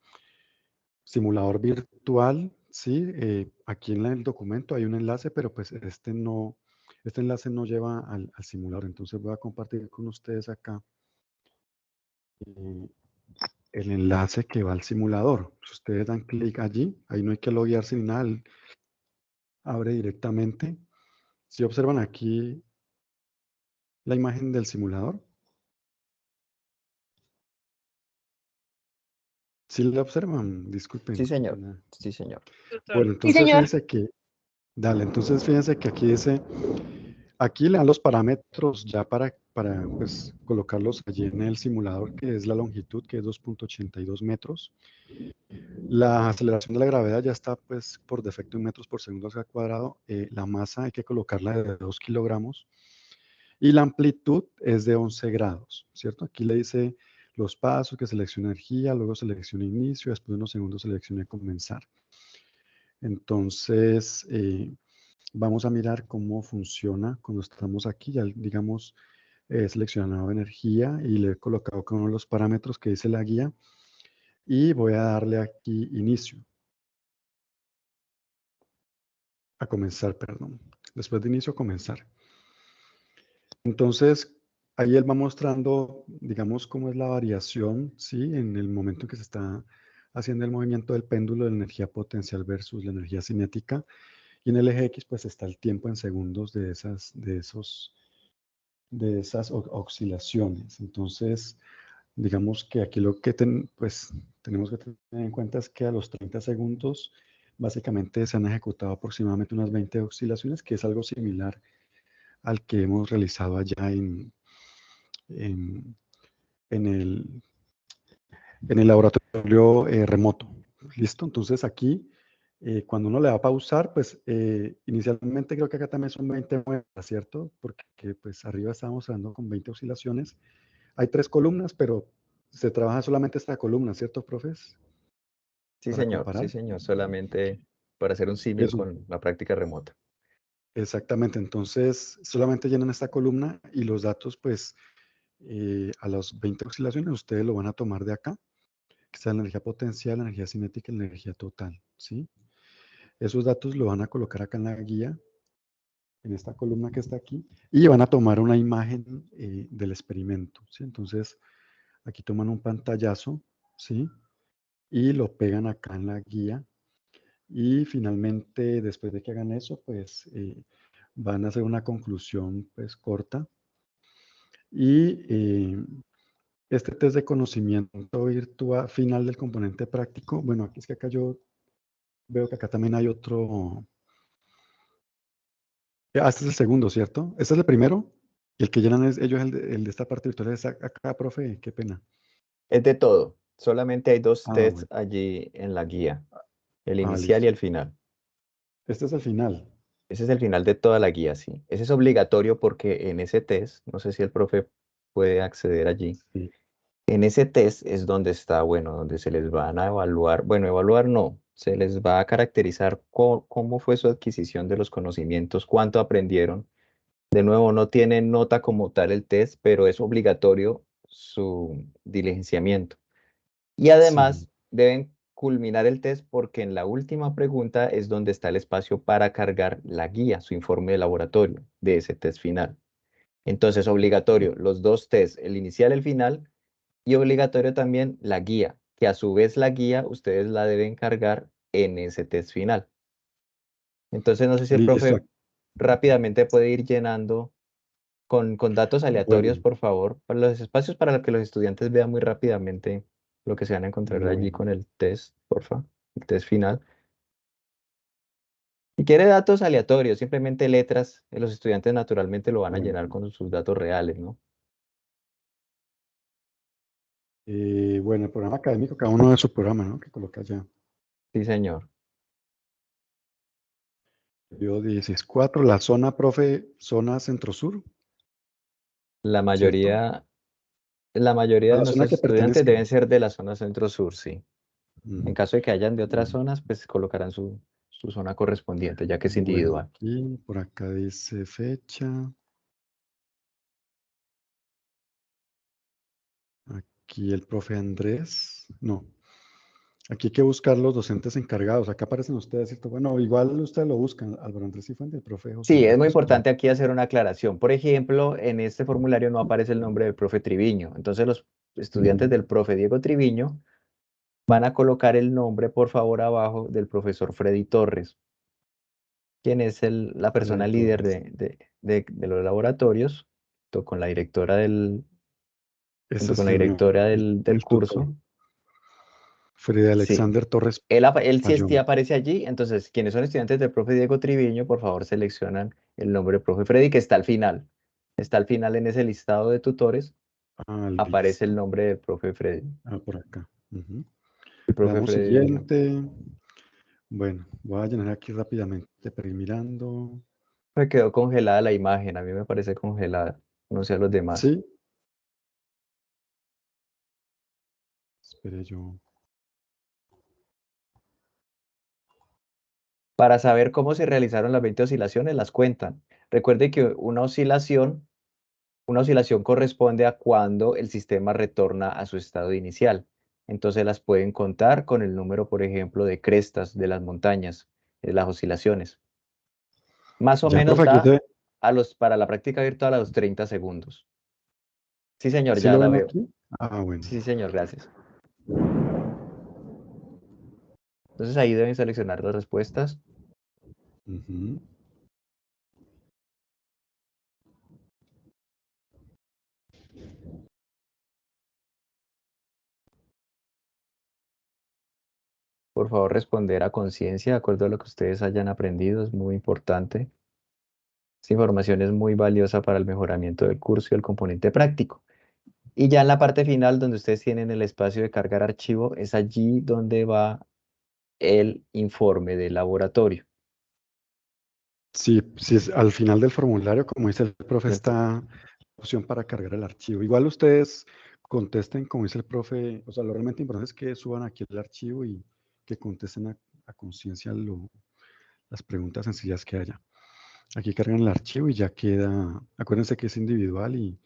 simulador virtual, sí, aquí en el documento hay un enlace, pero pues este enlace no lleva al simulador. Entonces voy a compartir con ustedes acá eh, el enlace que va al simulador. Si ustedes dan clic allí, ahí no hay que loguearse ni nada, abre directamente. Si observan aquí la imagen del simulador, si la observan, disculpen, Sí, qué señor. pena. Sí, señor. Bueno, Sí, entonces señor. fíjense que, dale, entonces fíjense que aquí dice, aquí le dan los parámetros ya para pues, colocarlos allí en el simulador, que es la longitud, que es 2.82 metros. La aceleración de la gravedad ya está pues por defecto en metros por segundo al cuadrado. La masa hay que colocarla de 2 kilogramos. Y la amplitud es de 11 grados, ¿cierto? Aquí le dice los pasos, que seleccione energía, luego seleccione inicio, después de unos segundos seleccione comenzar. Entonces, vamos a mirar cómo funciona cuando estamos aquí. Ya, digamos, he seleccionado energía y le he colocado cada uno de los parámetros que dice la guía. Y voy a darle aquí inicio. A comenzar, perdón. Después de inicio, comenzar. Entonces, ahí él va mostrando, digamos, cómo es la variación, ¿sí? En el momento en que se está haciendo el movimiento del péndulo de la energía potencial versus la energía cinética. Y en el eje X, pues está el tiempo en segundos de esas oscilaciones. Entonces, digamos que aquí lo que pues, tenemos que tener en cuenta es que a los 30 segundos, básicamente se han ejecutado aproximadamente unas 20 oscilaciones, que es algo similar al que hemos realizado allá en el laboratorio remoto. ¿Listo? Entonces aquí, cuando uno le va a pausar, pues inicialmente creo que acá también son 20 muestras, ¿cierto? Porque pues arriba estábamos hablando con 20 oscilaciones. Hay 3 columnas, pero se trabaja solamente esta columna, ¿cierto, profes? Sí, Para señor, sí, comparar. señor, solamente para hacer un símil Eso, con la práctica remota. exactamente. Entonces, solamente llenan esta columna y los datos, pues, a las 20 oscilaciones, ustedes lo van a tomar de acá, que está la energía potencial, la energía cinética y la energía total, ¿sí? Esos datos lo van a colocar acá en la guía, en esta columna que está aquí, y van a tomar una imagen del experimento, ¿sí? Entonces, aquí toman un pantallazo, ¿sí? Y lo pegan acá en la guía. Y finalmente, después de que hagan eso, pues van a hacer una conclusión pues corta. Y este test de conocimiento virtual final del componente práctico, bueno, aquí es que acá yo veo que acá también hay otro. Este es el segundo, ¿cierto? Este es el primero. Y el que llenan es ellos, el de esta parte virtual es acá, profe, qué pena. Es de todo, solamente hay dos Ah, tests bueno. allí en la guía, el Ah, inicial y listo. el final. Este es el final. Ese es el final de toda la guía, sí. Ese es obligatorio porque en ese test, no sé si el profe puede acceder allí. Sí. En ese test es donde está, bueno, donde se les van a evaluar, bueno, evaluar no, se les va a caracterizar cómo fue su adquisición de los conocimientos, cuánto aprendieron. De nuevo, no tiene nota como tal el test, pero es obligatorio su diligenciamiento. Y Sí. además deben culminar el test porque en la última pregunta es donde está el espacio para cargar la guía, su informe de laboratorio de ese test final. Entonces, obligatorio los dos tests, el inicial y el final, y obligatorio también la guía, que a su vez la guía ustedes la deben cargar en ese test final. Entonces, no sé si el Listo. profe rápidamente puede ir llenando con datos aleatorios, Bueno, por favor, para los espacios para que los estudiantes vean muy rápidamente lo que se van a encontrar allí bueno. con el test, por favor, el test final. Si quiere datos aleatorios, simplemente letras, los estudiantes naturalmente lo van a llenar Bueno, con sus datos reales, ¿no? bueno, el programa académico, cada uno de su programa, ¿no? Que coloca ya. Sí, señor. Yo 16.4, la zona, profe, zona centro-sur, La ¿cierto? mayoría, la mayoría A de la zona nuestros que estudiantes deben pertenezcan. ser de la zona centro-sur, sí. En Mm, caso de que hayan de otras bueno, zonas, pues colocarán su zona correspondiente, ya que es bueno, individual. aquí, por acá dice fecha. Aquí el profe Andrés. No, aquí hay que buscar los docentes encargados. Acá aparecen ustedes, ¿cierto? Bueno, igual ustedes lo buscan. Álvaro Andrés Cifuentes, el profe José Sí, es Andrés muy Pastrana. importante aquí hacer una aclaración. Por ejemplo, en este formulario no aparece el nombre del profe Triviño. Entonces, los estudiantes del profe Diego Triviño van a colocar el nombre, por favor, abajo del profesor Freddy Torres, quien es la persona Freddy líder Torres. de los laboratorios, junto con la directora Ese junto con la señor, directora del el tutor. curso. Freddy Sí, Alexander Torres él sí Payón. aparece allí. Entonces, quienes son estudiantes del profe Diego Triviño, por favor, seleccionan el nombre del profe Freddy, que está al final. Está al final en ese listado de tutores, Ah, aparece el listo. nombre del profe Freddy. Ah, por acá. Ujú. El Le profe damos Freddy. siguiente. Bueno, voy a llenar aquí rápidamente para ir mirando. Me quedó congelada la imagen, a mí me parece congelada, no sé a los demás. Sí, espere yo. Para saber cómo se realizaron las 20 oscilaciones, las cuentan. Recuerde que una oscilación corresponde a cuando el sistema retorna a su estado inicial. Entonces las pueden contar con el número, por ejemplo, de crestas de las montañas, de las oscilaciones. Más o Ya, menos profe, aquí da para la práctica virtual a los 30 segundos. Sí, señor, ¿sí ya lo la ven veo. aquí? Ah, bueno. Sí, señor, gracias. Entonces ahí deben seleccionar las respuestas. Ujú. Por favor, responder a conciencia, de acuerdo a lo que ustedes hayan aprendido, es muy importante. Esta información es muy valiosa para el mejoramiento del curso y el componente práctico. Y ya en la parte final, donde ustedes tienen el espacio de cargar archivo, es allí donde va el informe del laboratorio. Sí, sí, es al final del formulario, como dice el profe, ¿Cierto? está la opción para cargar el archivo. Igual ustedes contesten, como dice el profe, o sea, lo realmente importante es que suban aquí el archivo y que contesten a conciencia las preguntas sencillas que haya. Aquí cargan el archivo y ya queda, acuérdense que es individual y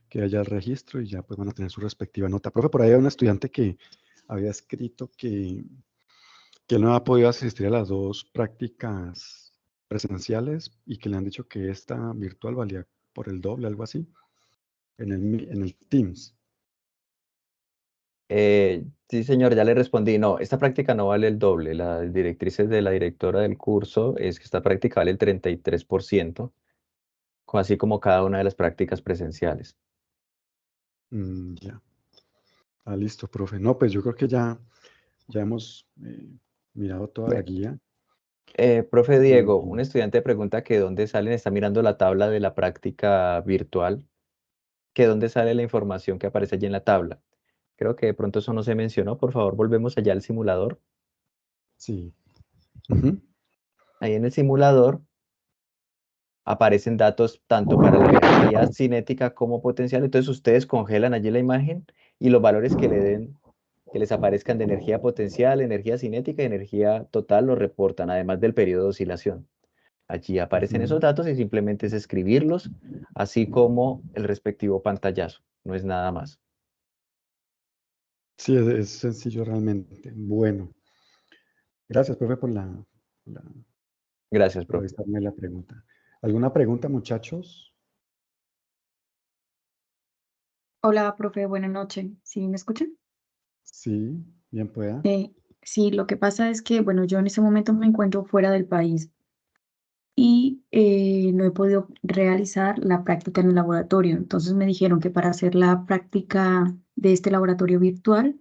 que haya el registro y ya pues van a tener su respectiva nota. Profe, por ahí hay un estudiante que había escrito que no ha podido asistir a las dos prácticas presenciales y que le han dicho que esta virtual valía por el doble, algo así, en el Teams. Sí, señor, ya le respondí. No, esta práctica no vale el doble. Las directrices de la directora del curso es que esta práctica vale el 33%, así como cada una de las prácticas presenciales. Ya. Ah, listo, profe. No, pues yo creo que ya hemos mirado toda la Bueno, guía. profe Diego, un Y estudiante pregunta que dónde salen, está mirando la tabla de la práctica virtual, que dónde sale la información que aparece allí en la tabla. Creo que de pronto eso no se mencionó. Por favor, volvemos allá al simulador. sí. Ujú. Ahí en el simulador aparecen datos tanto para la energía cinética como potencial. Entonces ustedes congelan allí la imagen y los valores que le den, que les aparezcan de energía potencial, energía cinética y energía total los reportan, además del periodo de oscilación. Allí aparecen Ujú. esos datos y simplemente es escribirlos, así como el respectivo pantallazo. No es nada más. Sí, es sencillo realmente. Bueno, gracias, profe, la- Gracias, por profe. revisarme la pregunta. ¿Alguna pregunta, muchachos? Hola, profe, buenas noches. ¿Sí me escuchan? Sí, bien pueda. Sí, lo que pasa es que, bueno, yo en ese momento me encuentro fuera del país y no he podido realizar la práctica en el laboratorio. Entonces me dijeron que para hacer la práctica de este laboratorio virtual,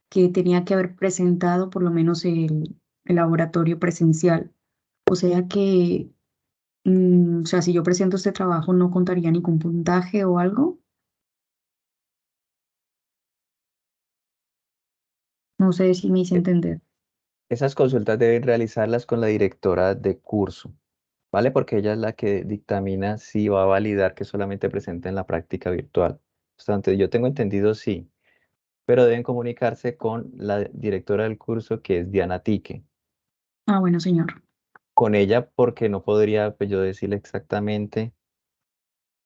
que tenía que haber presentado por lo menos el laboratorio presencial. O sea que, o sea, si yo presento este trabajo, ¿no contaría ningún puntaje o algo? No sé si me hice E- entender. Esas consultas deben realizarlas con la directora de curso, ¿vale? Porque ella es la que dictamina si va a validar que solamente presenten la práctica virtual. Obstante, yo tengo entendido sí, pero deben comunicarse con la directora del curso, que es Diana Tique. Ah, bueno, señor. Con ella, porque no podría pues, yo decirle exactamente.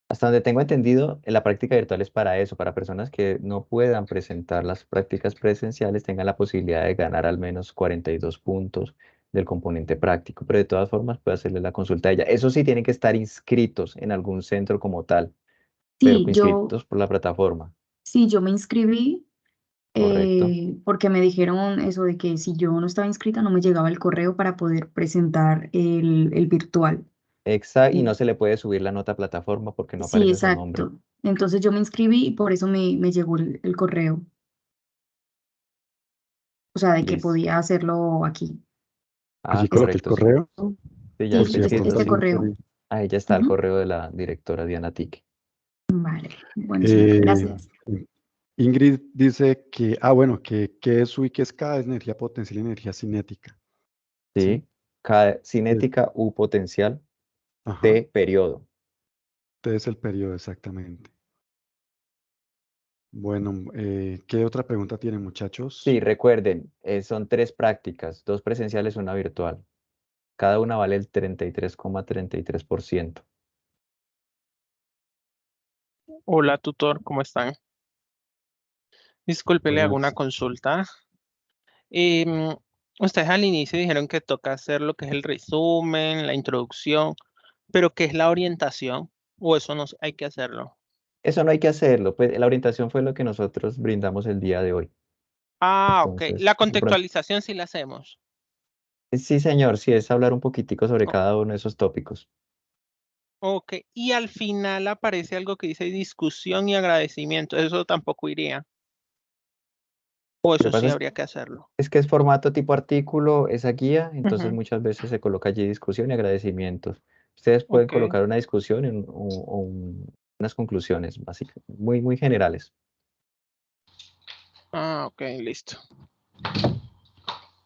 Hasta donde tengo entendido, la práctica virtual es para eso, para personas que no puedan presentar las prácticas presenciales, tengan la posibilidad de ganar al menos 42 puntos del componente práctico, pero de todas formas puede hacerle la consulta a ella. Eso sí, tienen que estar inscritos en algún centro como tal, pero Sí, inscritos por la plataforma, sí, yo me inscribí ¿correcto? porque me dijeron eso de que si yo no estaba inscrita no me llegaba el correo para poder presentar el virtual. Y Mm, no se le puede subir la nota a plataforma porque no Sí, aparece su nombre. exacto. Entonces yo me inscribí y por eso me llegó el correo. O sea, de que Listo. podía hacerlo aquí. Ah, Allí coloqué el correcto, sí. correo Sí, ya por Sí, está si de pronto inscrito. este alguien correo. quiere. Ahí ya está el Ujú. correo de la directora Diana Tique. Vale. Bueno, señor, Eh, gracias. Ingrid dice que, bueno, que es U y que es K es energía potencial y energía cinética. ¿Sí? ¿Sí? K Es- cinética U potencial Ajá. T periodo. T es el periodo exactamente. Bueno, ¿qué otra pregunta tienen, muchachos? Sí, recuerden, son 3 prácticas, 2 presenciales, una virtual. Cada una vale el 33,33%. Hola, tutor, ¿cómo están? Disculpe, le hago una Buenas. consulta. Em, Ustedes al inicio dijeron que toca hacer lo que es el resumen, la introducción, pero ¿qué es la orientación? ¿O eso no hay que hacerlo? Eso no hay que hacerlo, pues la orientación fue lo que nosotros brindamos el día de hoy. Ah, ok. Entonces, La de pronto, contextualización sí la hacemos. sí, señor, sí es hablar un poquitico sobre O- cada uno de esos tópicos. ok. Y al final aparece algo que dice discusión y agradecimiento. Eso tampoco iría. O Lo que eso pasa sí habría que hacerlo. es que es formato tipo artículo, esa guía, entonces Ujú, muchas veces se coloca allí discusión y agradecimientos. Ustedes pueden ok. colocar una discusión unas conclusiones básicas, muy generales. Ah, ok, listo.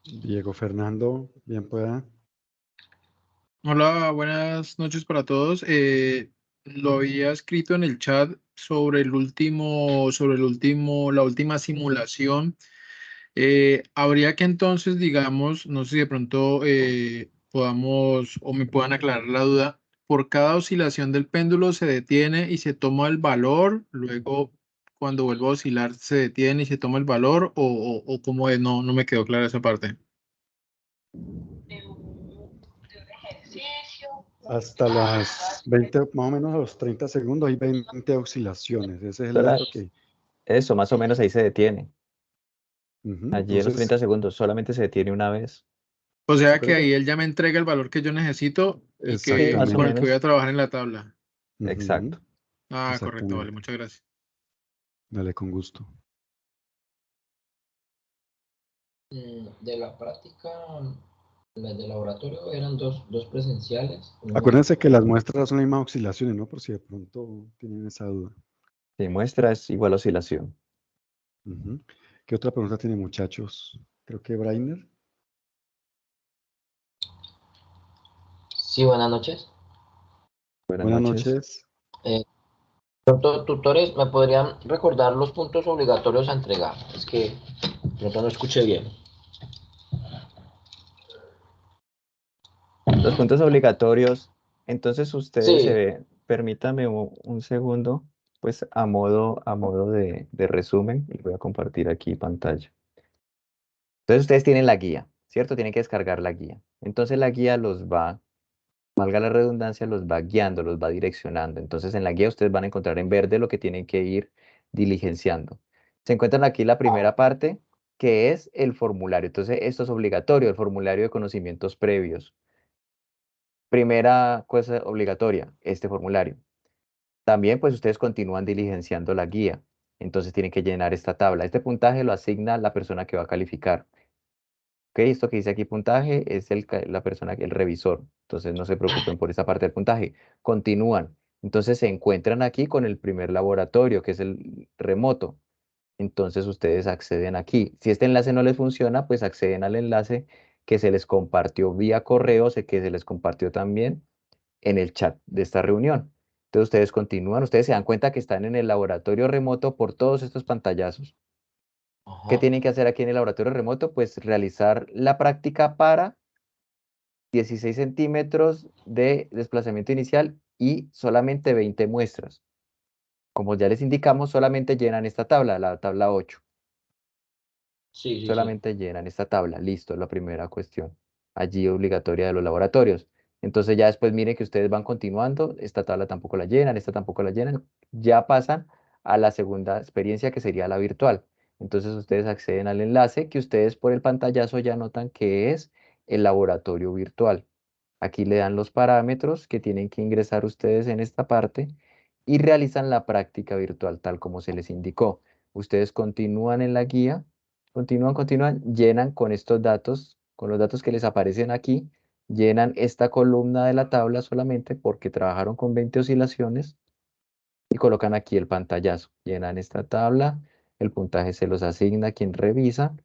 Diego Fernando, bien pueda. Hola, buenas noches para todos. Lo había escrito en el chat la última simulación. Habría que entonces, digamos, no sé si de pronto podamos o me puedan aclarar la duda. Por cada oscilación del péndulo se detiene y se toma el valor, luego cuando vuelva a oscilar se detiene y se toma el valor, o cómo es, no, no me quedó clara esa parte. Hasta las 20, más o menos a los 30 segundos, hay 20 oscilaciones. Ese es el Sola- dato que... Eso, más o menos ahí se detiene. Allí en los Entonces, 30 segundos solamente se detiene una vez. O yo sea que creo que ahí él ya me entrega el valor que yo necesito y Sí, que más o con el que voy exactamente. a menos. trabajar en la tabla. Ujú, Exacto. Ah, correcto, vale, exactamente. muchas gracias. Dale, con gusto. De la práctica, las de laboratorio eran dos presenciales, una Acuérdense que las virtual. muestras son las mismas oscilaciones, ¿no? Por si de pronto tienen esa duda. Si muestra es igual a oscilación. Ujú. ¿Qué otra pregunta tienen, muchachos? Creo que Brainer. Sí, buenas noches. Buenas Buenas noches. noches. Pronto, tutores, ¿me podrían recordar los puntos obligatorios a entregar? Es que de pronto no escuché bien. Los puntos obligatorios. Entonces ustedes Sí, permítame un segundo, pues a modo de resumen, y voy a compartir aquí pantalla. Entonces ustedes tienen la guía, ¿cierto? Tienen que descargar la guía. Entonces la guía los va, valga la redundancia, los va guiando, los va direccionando. Entonces en la guía ustedes van a encontrar en verde lo que tienen que ir diligenciando. Se encuentran aquí la primera parte, que es el formulario. Entonces esto es obligatorio, el formulario de conocimientos previos. Primera cosa obligatoria, este formulario. También pues ustedes continúan diligenciando la guía. Entonces tienen que llenar esta tabla. Este puntaje lo asigna la persona que va a calificar. Ok, esto que dice aquí puntaje es la persona, el revisor. Entonces no se preocupen por esa parte del puntaje. Continúan. Entonces se encuentran aquí con el primer laboratorio, que es el remoto. Entonces ustedes acceden aquí. Si este enlace no les funciona, pues acceden al enlace que se les compartió vía correo, sé que se les compartió también en el chat de esta reunión. Entonces ustedes continúan, ustedes se dan cuenta que están en el laboratorio remoto por todos estos pantallazos. ¿Qué ajá, tienen que hacer aquí en el laboratorio remoto? Pues realizar la práctica para 16 centímetros de desplazamiento inicial y solamente 20 muestras. Como ya les indicamos, solamente llenan esta tabla, la tabla 8. sí, sí, sí. Solamente llenan esta tabla. Listo, es la primera cuestión. Allí obligatoria de los laboratorios. Entonces ya después miren que ustedes van continuando. Esta tabla tampoco la llenan, esta tampoco la llenan. Ya pasan a la segunda experiencia que sería la virtual. Entonces ustedes acceden al enlace que ustedes por el pantallazo ya notan que es el laboratorio virtual. Aquí le dan los parámetros que tienen que ingresar ustedes en esta parte y realizan la práctica virtual tal como se les indicó. Ustedes continúan en la guía. Continúan, llenan con estos datos, con los datos que les aparecen aquí, llenan esta columna de la tabla solamente porque trabajaron con 20 oscilaciones y colocan aquí el pantallazo. Llenan esta tabla, el puntaje se los asigna a quien revisa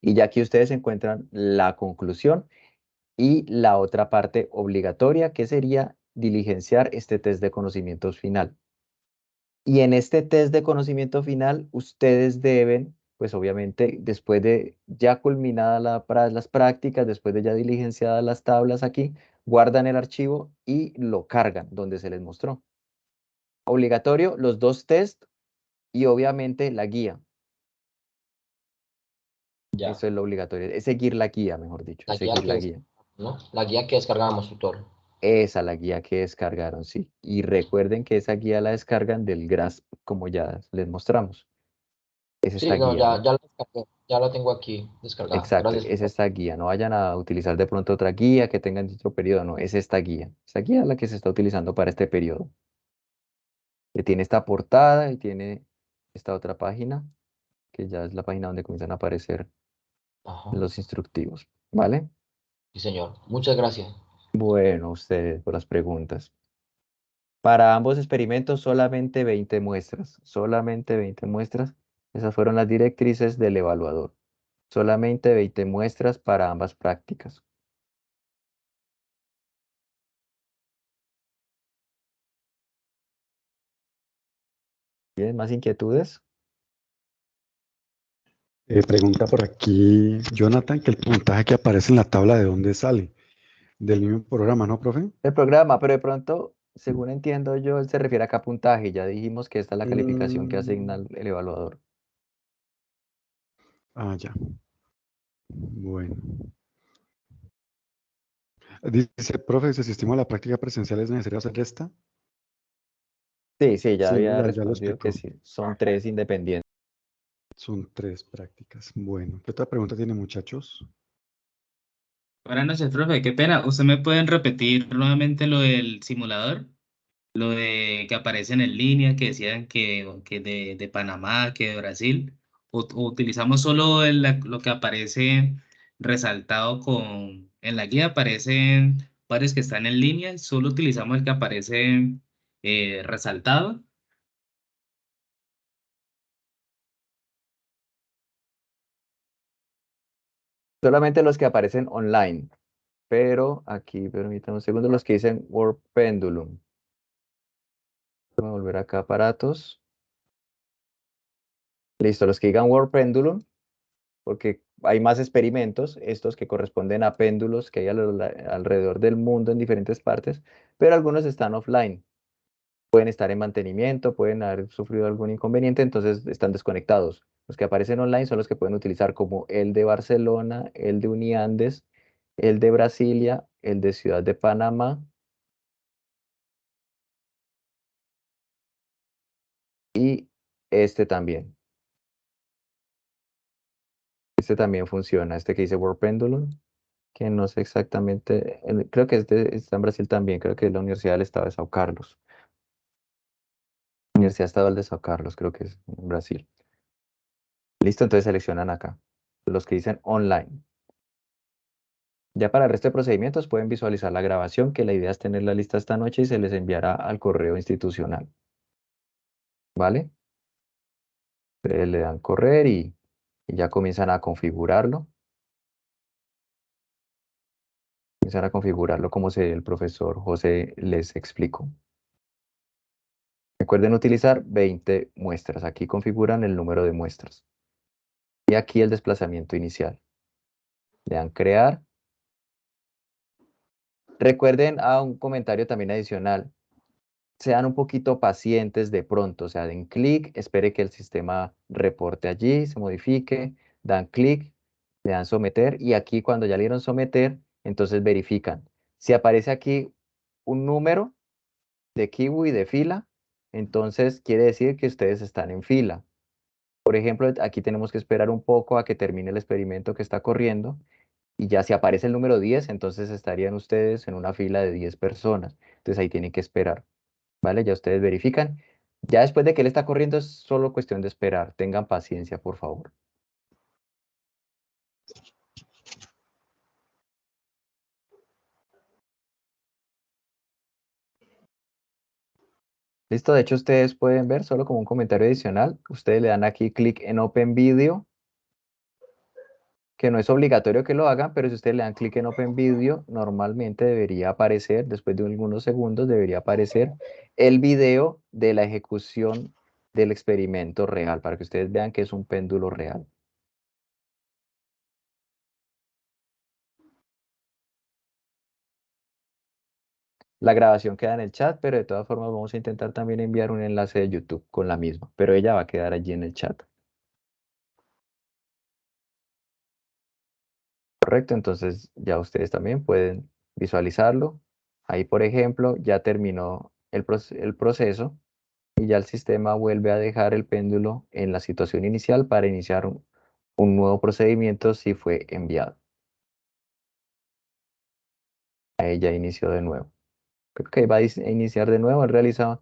y ya aquí ustedes encuentran la conclusión y la otra parte obligatoria que sería diligenciar este test de conocimientos final. Y en este test de conocimiento final, ustedes deben, pues obviamente, después de ya culminadas las prácticas, después de ya diligenciadas las tablas aquí, guardan el archivo y lo cargan donde se les mostró. Obligatorio, los 2 test y obviamente la guía. Ya. Eso es lo obligatorio. Es seguir la guía, mejor dicho, La es guía seguir la que guía. ¿no? La guía que descargamos, tutor. Esa la guía que descargaron, sí. Y recuerden que esa guía la descargan del GRASP, como ya les mostramos. Es esta Sí, no, guía, ¿no? ya la descargué, ya la tengo aquí descargada. Exacto, Gracias, es tutor. esta guía. No vayan a utilizar de pronto otra guía que tengan otro periodo, no, es esta guía. Esta guía es la que se está utilizando para este periodo. Que tiene esta portada y tiene esta otra página, que ya es la página donde comienzan a aparecer Ajá. los instructivos, ¿vale? Sí, señor. Muchas gracias. Bueno, ustedes por las preguntas. Para ambos experimentos solamente 20 muestras, solamente 20 muestras. Esas fueron las directrices del evaluador. Solamente 20 muestras para ambas prácticas. ¿Tienen más inquietudes? Pregunta por aquí, Jonathan, que el puntaje que aparece en la tabla, ¿de dónde sale? Del mismo programa, ¿no, profe? El programa, pero de pronto, según entiendo yo, él se refiere acá a puntaje. Ya dijimos que esta es la calificación que asigna Mm, el evaluador. ya. Bueno. Dice, profe, si asistimos a la práctica presencial, ¿es necesario hacer esta? Sí, sí, ya Sí, había ya lo respondido que explicó. sí. Son 3 independientes. Son 3 prácticas. Bueno, ¿qué otra pregunta tiene, muchachos? Buenas noches, profe. Qué pena. ¿Usted me pueden repetir nuevamente lo del simulador? Lo de que aparecen en línea, que decían que de Panamá, que de Brasil. O utilizamos solo lo que aparece resaltado en la guía, aparecen varios que están en línea. Solo utilizamos el que aparece resaltado. Solamente los que aparecen online. Pero aquí, permítanme un segundo, los que dicen Word Pendulum. Voy a volver acá a aparatos. Listo, los que digan Word Pendulum, porque hay más experimentos, estos que corresponden a péndulos que hay alrededor del mundo en diferentes partes, pero algunos están offline. Pueden estar en mantenimiento, pueden haber sufrido algún inconveniente, entonces están desconectados. Los que aparecen online son los que pueden utilizar como el de Barcelona, el de Uniandes, el de Brasilia, el de Ciudad de Panamá y este también. Este también funciona, este que dice Word Pendulum, que no sé exactamente, creo que está en Brasil también, creo que es la Universidad del Estado de São Carlos. Universidad Estadual de São Carlos, creo que es en Brasil. Listo, entonces seleccionan acá, los que dicen online. Ya para el resto de procedimientos pueden visualizar la grabación, que la idea es tenerla lista esta noche y se les enviará al correo institucional. ¿Vale? Ustedes le dan correr y ya comienzan a configurarlo. Comienzan a configurarlo como el profesor José les explicó. Recuerden utilizar 20 muestras. Aquí configuran el número de muestras. Y aquí el desplazamiento inicial. Le dan crear. Recuerden un comentario también adicional. Sean un poquito pacientes de pronto, o sea, den clic, espere que el sistema reporte allí, se modifique, dan clic, le dan someter y aquí cuando ya le dieron someter, entonces verifican. Si aparece aquí un número de kiwi de fila, entonces quiere decir que ustedes están en fila. Por ejemplo, aquí tenemos que esperar un poco a que termine el experimento que está corriendo y ya si aparece el número 10, entonces estarían ustedes en una fila de 10 personas. Entonces ahí tienen que esperar. ¿Vale? Ya ustedes verifican. Ya después de que él está corriendo es solo cuestión de esperar. Tengan paciencia, por favor. Listo, de hecho ustedes pueden ver solo como un comentario adicional. Ustedes le dan aquí clic en Open Video. Ok, que no es obligatorio que lo hagan, pero si ustedes le dan clic en Open Video, normalmente debería aparecer, después de algunos segundos, debería aparecer el video de la ejecución del experimento real, para que ustedes vean que es un péndulo real. La grabación queda en el chat, pero de todas formas vamos a intentar también enviar un enlace de YouTube con la misma, pero ella va a quedar allí en el chat. Correcto, entonces ya ustedes también pueden visualizarlo. Ahí, por ejemplo, ya terminó el proceso y ya el sistema vuelve a dejar el péndulo en la situación inicial para iniciar un nuevo procedimiento si fue enviado. Ahí ya inició de nuevo. Ok, va a iniciar de nuevo, él realiza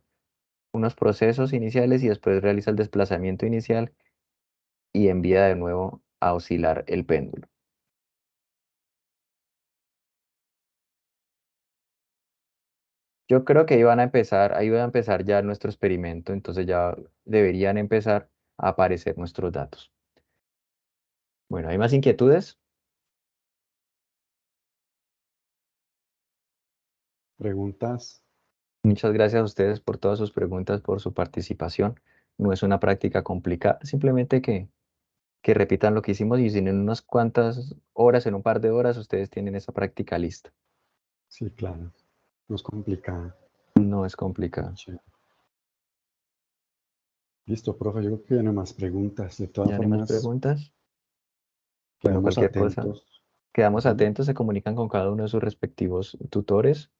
unos procesos iniciales y después realiza el desplazamiento inicial y envía de nuevo a oscilar el péndulo. Yo creo que ahí va a empezar ya nuestro experimento, entonces ya deberían empezar a aparecer nuestros datos. Bueno, ¿hay más inquietudes? ¿Preguntas? Muchas gracias a ustedes por todas sus preguntas, por su participación. No es una práctica complicada, simplemente que repitan lo que hicimos y si en unas cuantas horas, en un par de horas, ustedes tienen esa práctica lista. Sí, claro. No es complicada. No es complicado. Sí. Listo, profe. Yo creo que ya no hay más preguntas. De todas ¿Ya no hay más formas, preguntas? Bueno, quedamos cualquier cosa. atentos. Quedamos Ujú. atentos, se comunican con cada uno de sus respectivos tutores.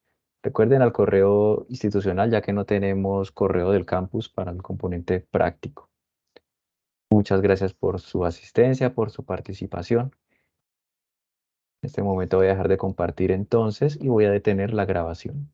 Recuerden al correo institucional, ya que no tenemos correo del campus para el componente práctico. Muchas gracias por su asistencia, por su participación. En este momento voy a dejar de compartir entonces y voy a detener la grabación.